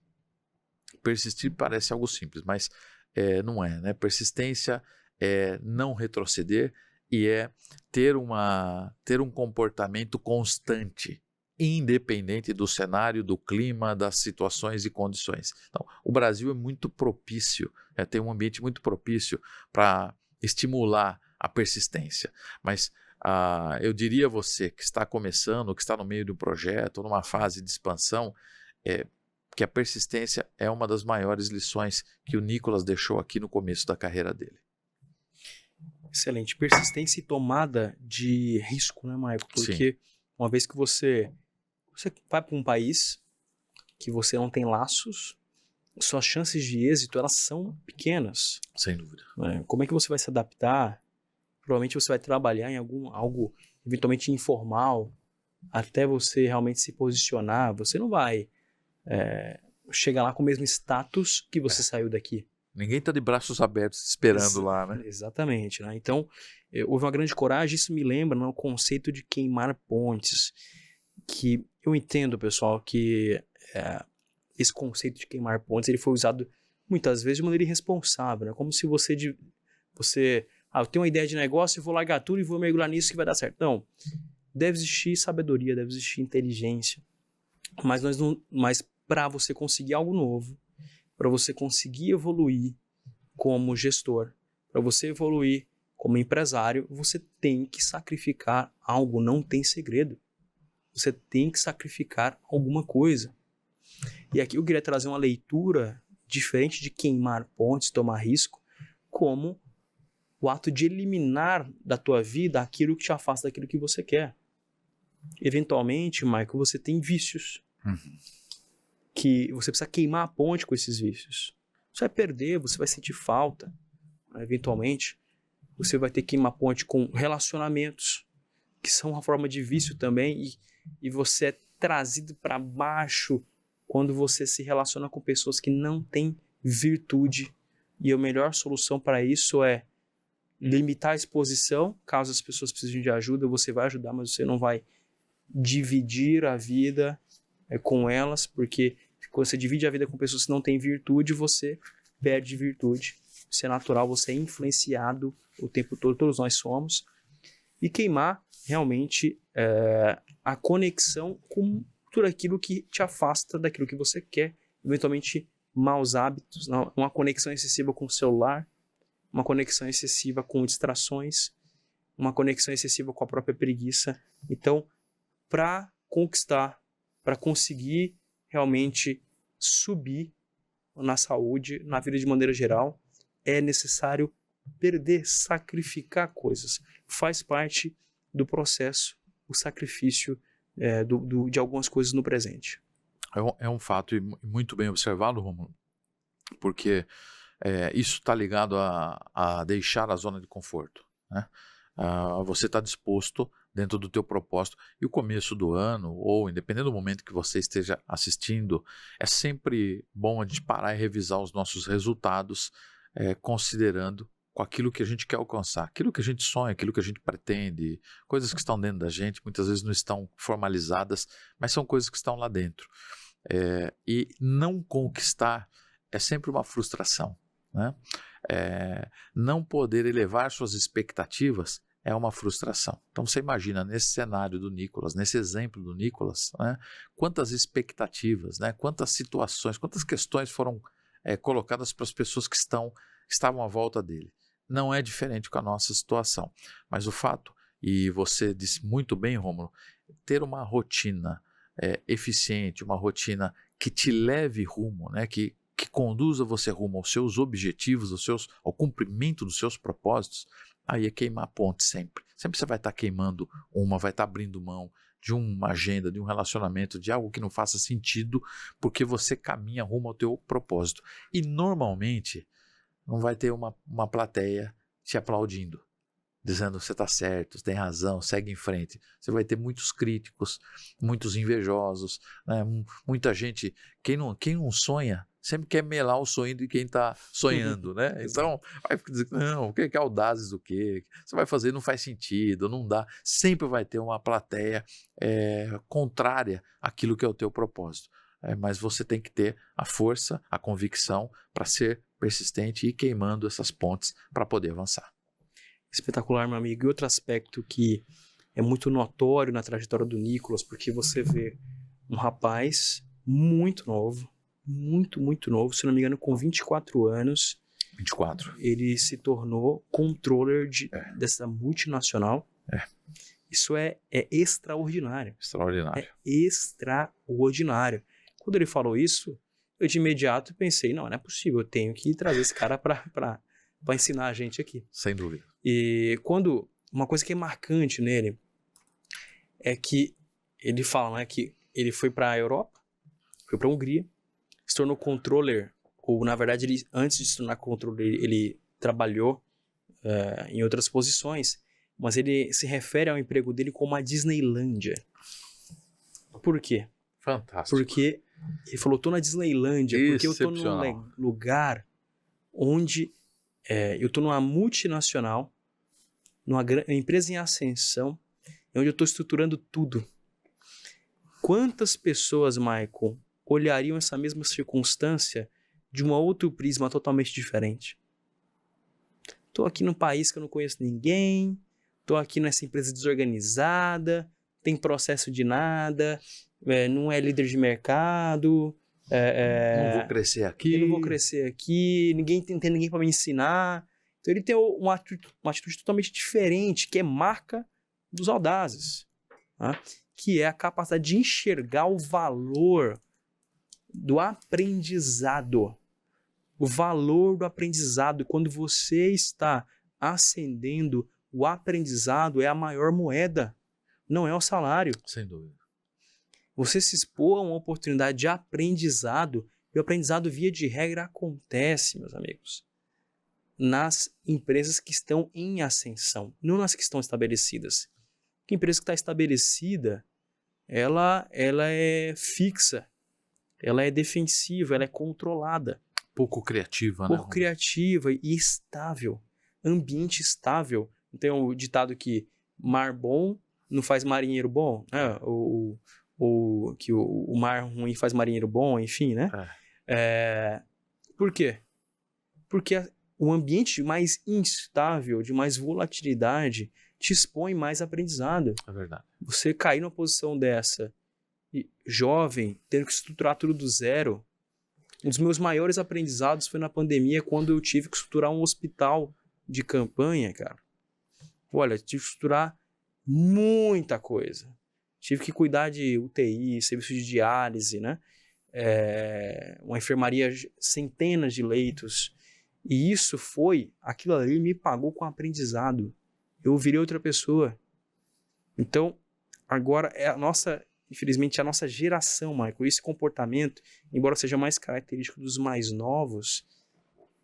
Persistir parece algo simples, mas não é, né? Persistência é não retroceder e é ter um comportamento constante, independente do cenário, do clima, das situações e condições. Então, o Brasil é muito propício, tem um ambiente muito propício para estimular a persistência, mas eu diria a você que está começando, que está no meio de um projeto, numa fase de expansão, que a persistência é uma das maiores lições que o Nicolas deixou aqui no começo da carreira dele. Excelente. Persistência e tomada de risco, né, Maico? Porque Sim. Uma vez que você vai para um país que você não tem laços, suas chances de êxito, elas são pequenas. Sem dúvida. Né? Como é que você vai se adaptar? Provavelmente você vai trabalhar em algo eventualmente informal, até você realmente se posicionar. Você não vai chegar lá com o mesmo status que você saiu daqui. Ninguém está de braços abertos esperando lá, né? Exatamente. Né? Então, houve uma grande coragem. Isso me lembra, né, o conceito de queimar pontes, que eu entendo, pessoal, que esse conceito de queimar pontes ele foi usado muitas vezes de maneira irresponsável, né? Como se eu tenho uma ideia de negócio, eu vou largar tudo e vou mergulhar nisso que vai dar certo. Não, deve existir sabedoria, deve existir inteligência, mas para você conseguir algo novo, para você conseguir evoluir como gestor, para você evoluir como empresário, você tem que sacrificar algo, não tem segredo. Você tem que sacrificar alguma coisa. E aqui eu queria trazer uma leitura diferente de queimar pontes, tomar risco, como o ato de eliminar da tua vida aquilo que te afasta daquilo que você quer. Eventualmente, Michael, você tem vícios. Que você precisa queimar a ponte com esses vícios. Você vai perder, você vai sentir falta. Eventualmente, você vai ter que queimar a ponte com relacionamentos, que são uma forma de vício também, e você é trazido para baixo quando você se relaciona com pessoas que não têm virtude. E a melhor solução para isso é limitar a exposição. Caso as pessoas precisem de ajuda, você vai ajudar, mas você não vai dividir a vida com elas, porque quando você divide a vida com pessoas que não têm virtude, você perde virtude. Isso é natural, você é influenciado o tempo todo, todos nós somos. E queimar realmente a conexão com tudo aquilo que te afasta daquilo que você quer. Eventualmente, maus hábitos, uma conexão excessiva com o celular, uma conexão excessiva com distrações, uma conexão excessiva com a própria preguiça. Então, para conquistar, para conseguir realmente subir na saúde, na vida de maneira geral, é necessário perder, sacrificar coisas. Faz parte do processo, o sacrifício de algumas coisas no presente. É um fato e muito bem observado, Romulo, porque isso está ligado a deixar a zona de conforto, né? Você está disposto dentro do teu propósito. E o começo do ano, ou independente do momento que você esteja assistindo, é sempre bom a gente parar e revisar os nossos resultados, considerando com aquilo que a gente quer alcançar, aquilo que a gente sonha, aquilo que a gente pretende, coisas que estão dentro da gente, muitas vezes não estão formalizadas, mas são coisas que estão lá dentro. E não conquistar é sempre uma frustração, né? Não poder elevar suas expectativas é uma frustração. Então você imagina nesse cenário do Nicolas, nesse exemplo do Nicolas, né, quantas expectativas, né, quantas situações, quantas questões foram colocadas para as pessoas que estavam à volta dele. Não é diferente com a nossa situação. Mas o fato, e você disse muito bem, Rômulo, ter uma rotina eficiente, uma rotina que te leve rumo, né, que conduza você rumo aos seus objetivos, ao cumprimento dos seus propósitos, aí é queimar a ponte sempre. Sempre você vai estar queimando vai estar abrindo mão de uma agenda, de um relacionamento, de algo que não faça sentido, porque você caminha rumo ao teu propósito. E normalmente não vai ter uma plateia te aplaudindo, dizendo você está certo, você tem razão, segue em frente. Você vai ter muitos críticos, muitos invejosos, né? Muita gente, quem não sonha, sempre quer melar o sonho de quem está sonhando, né? Então, vai dizer, não, o que é audazes do quê? Você vai fazer, não faz sentido, não dá. Sempre vai ter uma plateia contrária àquilo que é o teu propósito. Mas você tem que ter a força, a convicção para ser persistente e ir queimando essas pontes para poder avançar. Espetacular, meu amigo. E outro aspecto que é muito notório na trajetória do Nicolas, porque você vê um rapaz muito novo, muito novo, se não me engano, com 24 anos. 24. Ele se tornou controller dessa multinacional. Isso é extraordinário. Extraordinário. É extraordinário. Quando ele falou isso, eu de imediato pensei, não é possível, eu tenho que trazer esse cara para ensinar a gente aqui. Sem dúvida. E uma coisa que é marcante nele é que ele fala, né, que ele foi para a Europa, foi para a Hungria, se tornou controller, ou na verdade antes de se tornar controller ele trabalhou em outras posições, mas ele se refere ao emprego dele como a Disneylândia. Por quê? Fantástico. Porque ele falou, tô na Disneylândia, porque eu tô num lugar onde eu tô numa multinacional, numa empresa em ascensão, onde eu tô estruturando tudo. Quantas pessoas, Michael, olhariam essa mesma circunstância de um outro prisma totalmente diferente? Tô aqui num país que eu não conheço ninguém, tô aqui nessa empresa desorganizada, tem processo de nada, não é líder de mercado, não vou crescer aqui. Eu não vou crescer aqui, ninguém tem ninguém para me ensinar. Então ele tem uma atitude totalmente diferente, que é marca dos audazes, tá? Que é a capacidade de enxergar o valor do aprendizado. O valor do aprendizado. Quando você está ascendendo, o aprendizado é a maior moeda, não é o salário. Sem dúvida. Você se expor a uma oportunidade de aprendizado, e o aprendizado, via de regra, acontece, meus amigos, nas empresas que estão em ascensão, não nas que estão estabelecidas. Porque a empresa que está estabelecida, ela é fixa, ela é defensiva, ela é controlada. Pouco criativa, né? Pouco criativa e estável. Ambiente estável. Tem o ditado que mar bom não faz marinheiro bom, né? Que o mar ruim faz marinheiro bom, enfim, né? Por quê? Porque o ambiente mais instável, de mais volatilidade, te expõe mais aprendizado. É verdade. Você cair numa posição dessa, jovem, tendo que estruturar tudo do zero. Um dos meus maiores aprendizados foi na pandemia, quando eu tive que estruturar um hospital de campanha, cara. Olha, tive que estruturar muita coisa. Tive que cuidar de UTI, serviço de diálise, né? Uma enfermaria, centenas de leitos. E aquilo ali me pagou com aprendizado. Eu virei outra pessoa. Então, agora infelizmente, a nossa geração, Michael, esse comportamento, embora seja mais característico dos mais novos,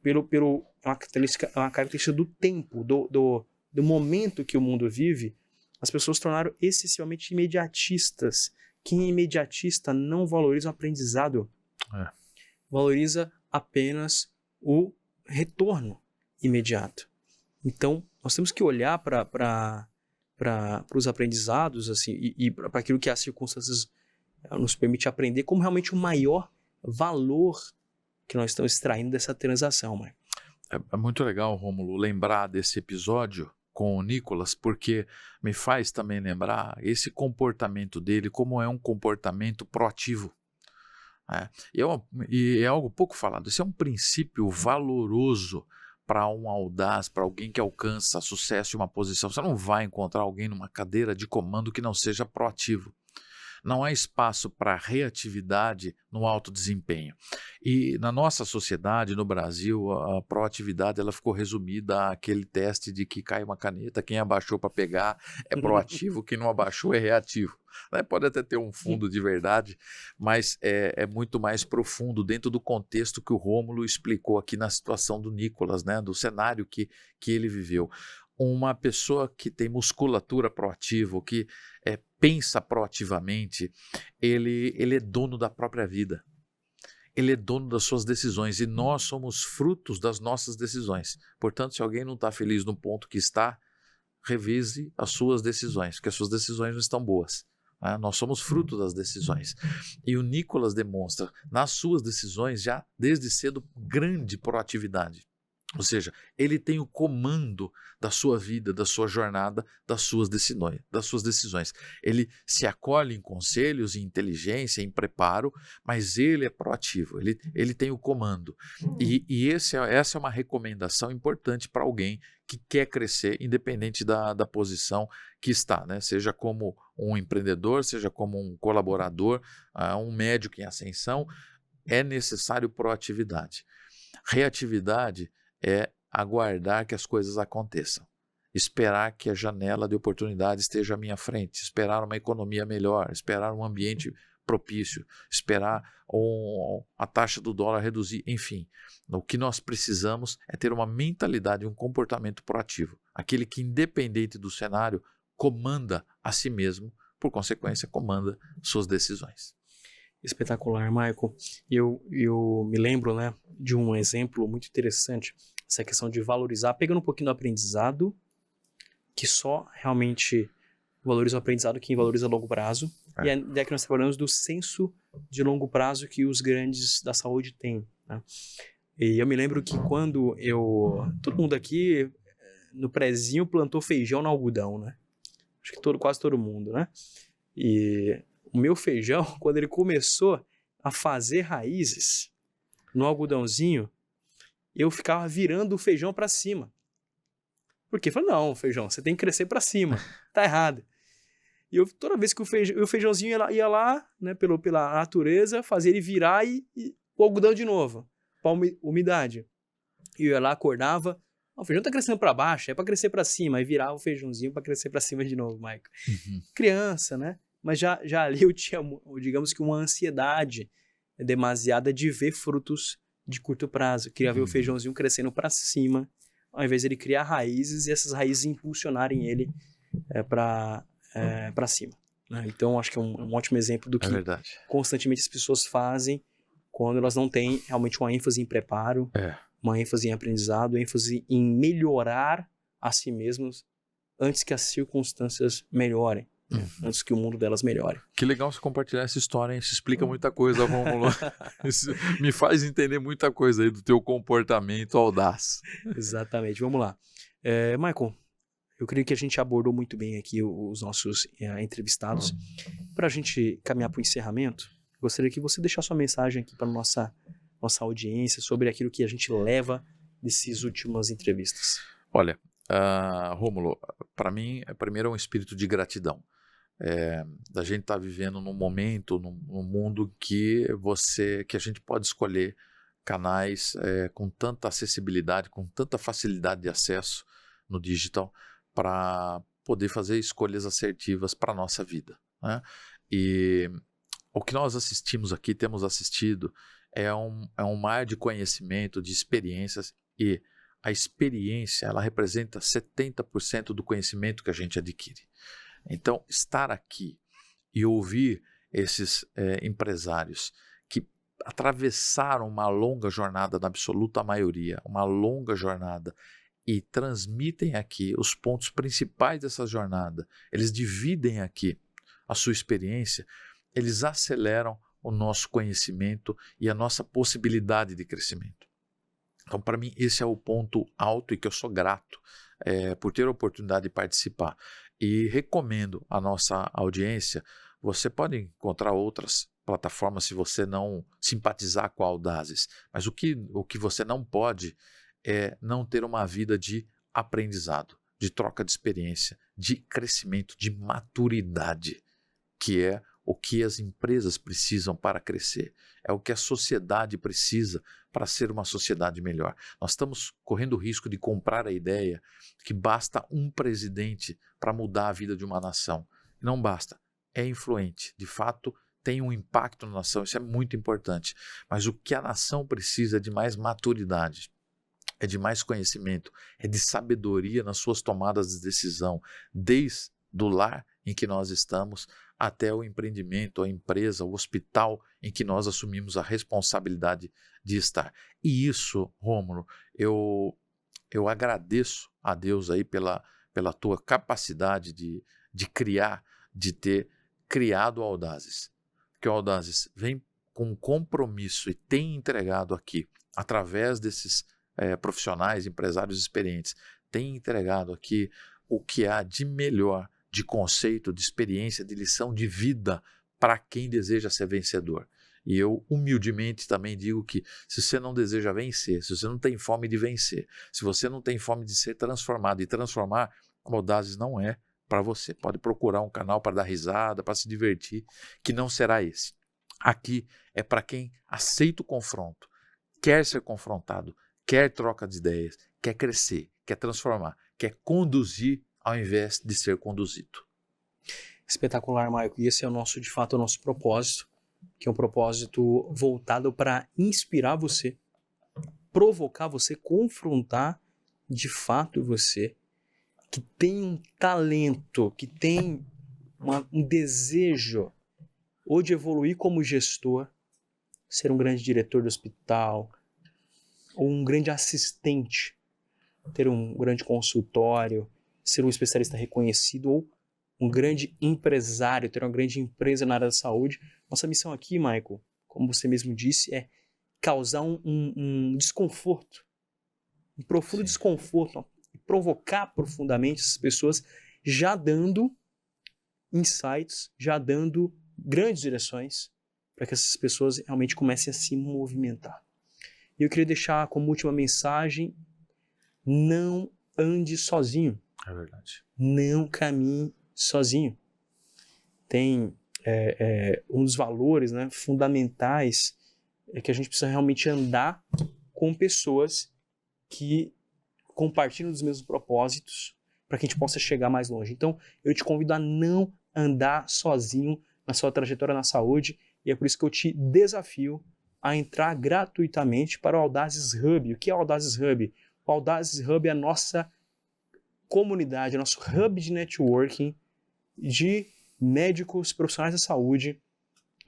é uma característica do tempo, do momento que o mundo vive. As pessoas se tornaram excessivamente imediatistas. Quem é imediatista não valoriza o aprendizado. Valoriza apenas o retorno imediato. Então, nós temos que olhar para os aprendizados assim, e para aquilo que as circunstâncias nos permite aprender como realmente o maior valor que nós estamos extraindo dessa transação, Maicon. É muito legal, Rômulo, lembrar desse episódio com o Nicolas, porque me faz também lembrar esse comportamento dele, como é um comportamento proativo. E é algo pouco falado. Esse é um princípio valoroso para um audaz, para alguém que alcança sucesso em uma posição. Você não vai encontrar alguém numa cadeira de comando que não seja proativo. Não há espaço para reatividade no alto desempenho. E na nossa sociedade, no Brasil, a proatividade ela ficou resumida àquele teste de que cai uma caneta, quem abaixou para pegar é proativo, quem não abaixou é reativo. Pode até ter um fundo de verdade, mas é muito mais profundo dentro do contexto que o Rômulo explicou aqui na situação do Nicolas, do cenário que ele viveu. Uma pessoa que tem musculatura proativa, que pensa proativamente, ele é dono da própria vida. Ele é dono das suas decisões e nós somos frutos das nossas decisões. Portanto, se alguém não está feliz no ponto que está, revise as suas decisões, porque as suas decisões não estão boas. Nós somos fruto das decisões. E o Nicolas demonstra, nas suas decisões, já desde cedo, grande proatividade. Ou seja, ele tem o comando da sua vida, da sua jornada, das suas decisões. Ele se acolhe em conselhos, em inteligência, em preparo, mas ele é proativo, ele tem o comando. E essa é uma recomendação importante para alguém que quer crescer, independente da posição que está, seja como um empreendedor, seja como um colaborador, um médico em ascensão, é necessário proatividade. Reatividade é aguardar que as coisas aconteçam, esperar que a janela de oportunidade esteja à minha frente, esperar uma economia melhor, esperar um ambiente propício, esperar a taxa do dólar reduzir, enfim. O que nós precisamos é ter uma mentalidade, um comportamento proativo, aquele que, independente do cenário, comanda a si mesmo, por consequência, comanda suas decisões. Espetacular, Maicon. Eu me lembro, de um exemplo muito interessante, essa questão de valorizar, pegando um pouquinho do aprendizado, que só realmente valoriza o aprendizado quem valoriza a longo prazo. E a ideia que nós falamos do senso de longo prazo que os grandes da saúde têm. E eu me lembro que quando todo mundo aqui no prezinho plantou feijão no algodão, Acho que quase todo mundo, E o meu feijão, quando ele começou a fazer raízes no algodãozinho, eu ficava virando o feijão para cima. Porque eu falei, não, feijão, você tem que crescer para cima. Tá errado. E toda vez que o feijãozinho ia lá, pela natureza, fazia ele virar e o algodão de novo, para umidade. E eu ia lá, acordava, o feijão tá crescendo para baixo, é para crescer para cima. Aí virava o feijãozinho para crescer para cima de novo, Maicon. Criança, Mas já ali eu tinha, digamos que uma ansiedade demasiada de ver frutos de curto prazo. Eu queria ver o feijãozinho crescendo para cima, ao invés de ele criar raízes e essas raízes impulsionarem ele para cima. Então, acho que é um ótimo exemplo do que constantemente as pessoas fazem quando elas não têm realmente uma ênfase em preparo, uma ênfase em aprendizado, ênfase em melhorar a si mesmos antes que as circunstâncias melhorem. Antes que o mundo delas melhore. Que legal você compartilhar essa história, hein? Isso explica muita coisa, Rômulo. Isso me faz entender muita coisa aí do teu comportamento audaz. Exatamente, vamos lá. Maicon, eu creio que a gente abordou muito bem aqui os nossos entrevistados. Para a gente caminhar para o encerramento, gostaria que você deixasse sua mensagem aqui para a nossa audiência sobre aquilo que a gente leva dessas últimas entrevistas. Olha, Rômulo, para mim, primeiro é um espírito de gratidão. A gente está vivendo num momento, num mundo que a gente pode escolher canais com tanta acessibilidade, com tanta facilidade de acesso no digital para poder fazer escolhas assertivas para a nossa vida. E o que nós temos assistido é um mar de conhecimento, de experiências, e a experiência ela representa 70% do conhecimento que a gente adquire. Então, estar aqui e ouvir esses empresários que atravessaram uma longa jornada, na absoluta maioria, uma longa jornada e transmitem aqui os pontos principais dessa jornada, eles dividem aqui a sua experiência, eles aceleram o nosso conhecimento e a nossa possibilidade de crescimento. Então, para mim, esse é o ponto alto e que eu sou grato por ter a oportunidade de participar. E recomendo à nossa audiência, você pode encontrar outras plataformas se você não simpatizar com a Audazes, mas o que você não pode é não ter uma vida de aprendizado, de troca de experiência, de crescimento, de maturidade, que é o que as empresas precisam para crescer, é o que a sociedade precisa para ser uma sociedade melhor. Nós estamos correndo o risco de comprar a ideia que basta um presidente para mudar a vida de uma nação. Não basta, é influente, de fato tem um impacto na nação, isso é muito importante, mas o que a nação precisa é de mais maturidade, é de mais conhecimento, é de sabedoria nas suas tomadas de decisão, desde o lar em que nós estamos até o empreendimento, a empresa, o hospital em que nós assumimos a responsabilidade de estar. E isso, Rômulo, eu agradeço a Deus aí pela tua capacidade de criar, de ter criado a Audazes. Que a Audazes vem com compromisso e tem entregado aqui, através desses profissionais, empresários experientes, tem entregado aqui o que há de melhor, de conceito, de experiência, de lição de vida para quem deseja ser vencedor. E eu humildemente também digo que se você não deseja vencer, se você não tem fome de vencer, se você não tem fome de ser transformado e transformar, a Audazes não é para você. Pode procurar um canal para dar risada, para se divertir, que não será esse. Aqui é para quem aceita o confronto, quer ser confrontado, quer troca de ideias, quer crescer, quer transformar, quer conduzir ao invés de ser conduzido. Espetacular, Maico. E esse é de fato, o nosso propósito, que é um propósito voltado para inspirar você, provocar você, confrontar de fato você, que tem um talento, que tem um desejo ou de evoluir como gestor, ser um grande diretor do hospital, ou um grande assistente, ter um grande consultório, ser um especialista reconhecido ou um grande empresário, ter uma grande empresa na área da saúde. Nossa missão aqui, Michael, como você mesmo disse, é causar um desconforto, um profundo desconforto, e provocar profundamente essas pessoas, já dando insights, já dando grandes direções para que essas pessoas realmente comecem a se movimentar. E eu queria deixar como última mensagem: não ande sozinho. É verdade. Não caminhe sozinho. Tem um dos valores, né, fundamentais é que a gente precisa realmente andar com pessoas que compartilham dos mesmos propósitos para que a gente possa chegar mais longe. Então, eu te convido a não andar sozinho na sua trajetória na saúde, e é por isso que eu te desafio a entrar gratuitamente para o Audazes Hub. O que é o Audazes Hub? O Audazes Hub é a nossa comunidade, nosso hub de networking de médicos, profissionais da saúde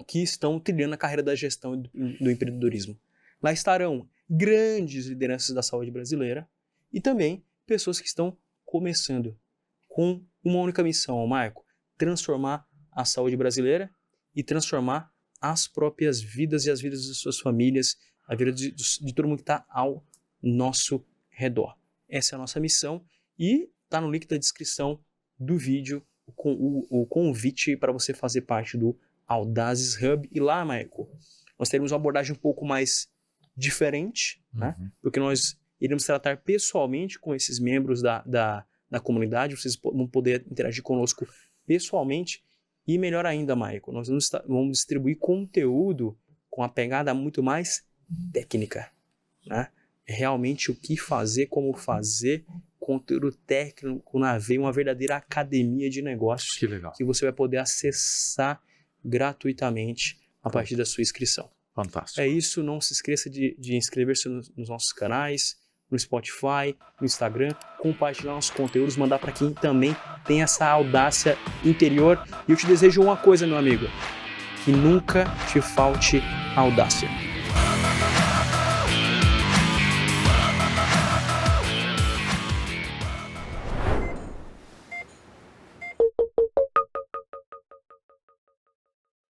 que estão trilhando a carreira da gestão e do empreendedorismo. Lá estarão grandes lideranças da saúde brasileira e também pessoas que estão começando com uma única missão, Marco: transformar a saúde brasileira e transformar as próprias vidas e as vidas das suas famílias, a vida de todo mundo que está ao nosso redor. Essa é a nossa missão. E está no link da descrição do vídeo o convite para você fazer parte do Audazes Hub. E lá, Michael, nós teremos uma abordagem um pouco mais diferente, né? Porque nós iremos tratar pessoalmente com esses membros da comunidade. Vocês vão poder interagir conosco pessoalmente. E melhor ainda, Michael, nós vamos distribuir conteúdo com a pegada muito mais técnica, né? Realmente o que fazer, como fazer, conteúdo técnico na veia, uma verdadeira academia de negócios que você vai poder acessar gratuitamente a partir da sua inscrição. Fantástico. É isso, não se esqueça de inscrever-se nos nossos canais, no Spotify, no Instagram, compartilhar nossos conteúdos, mandar para quem também tem essa audácia interior. E eu te desejo uma coisa, meu amigo: que nunca te falte audácia.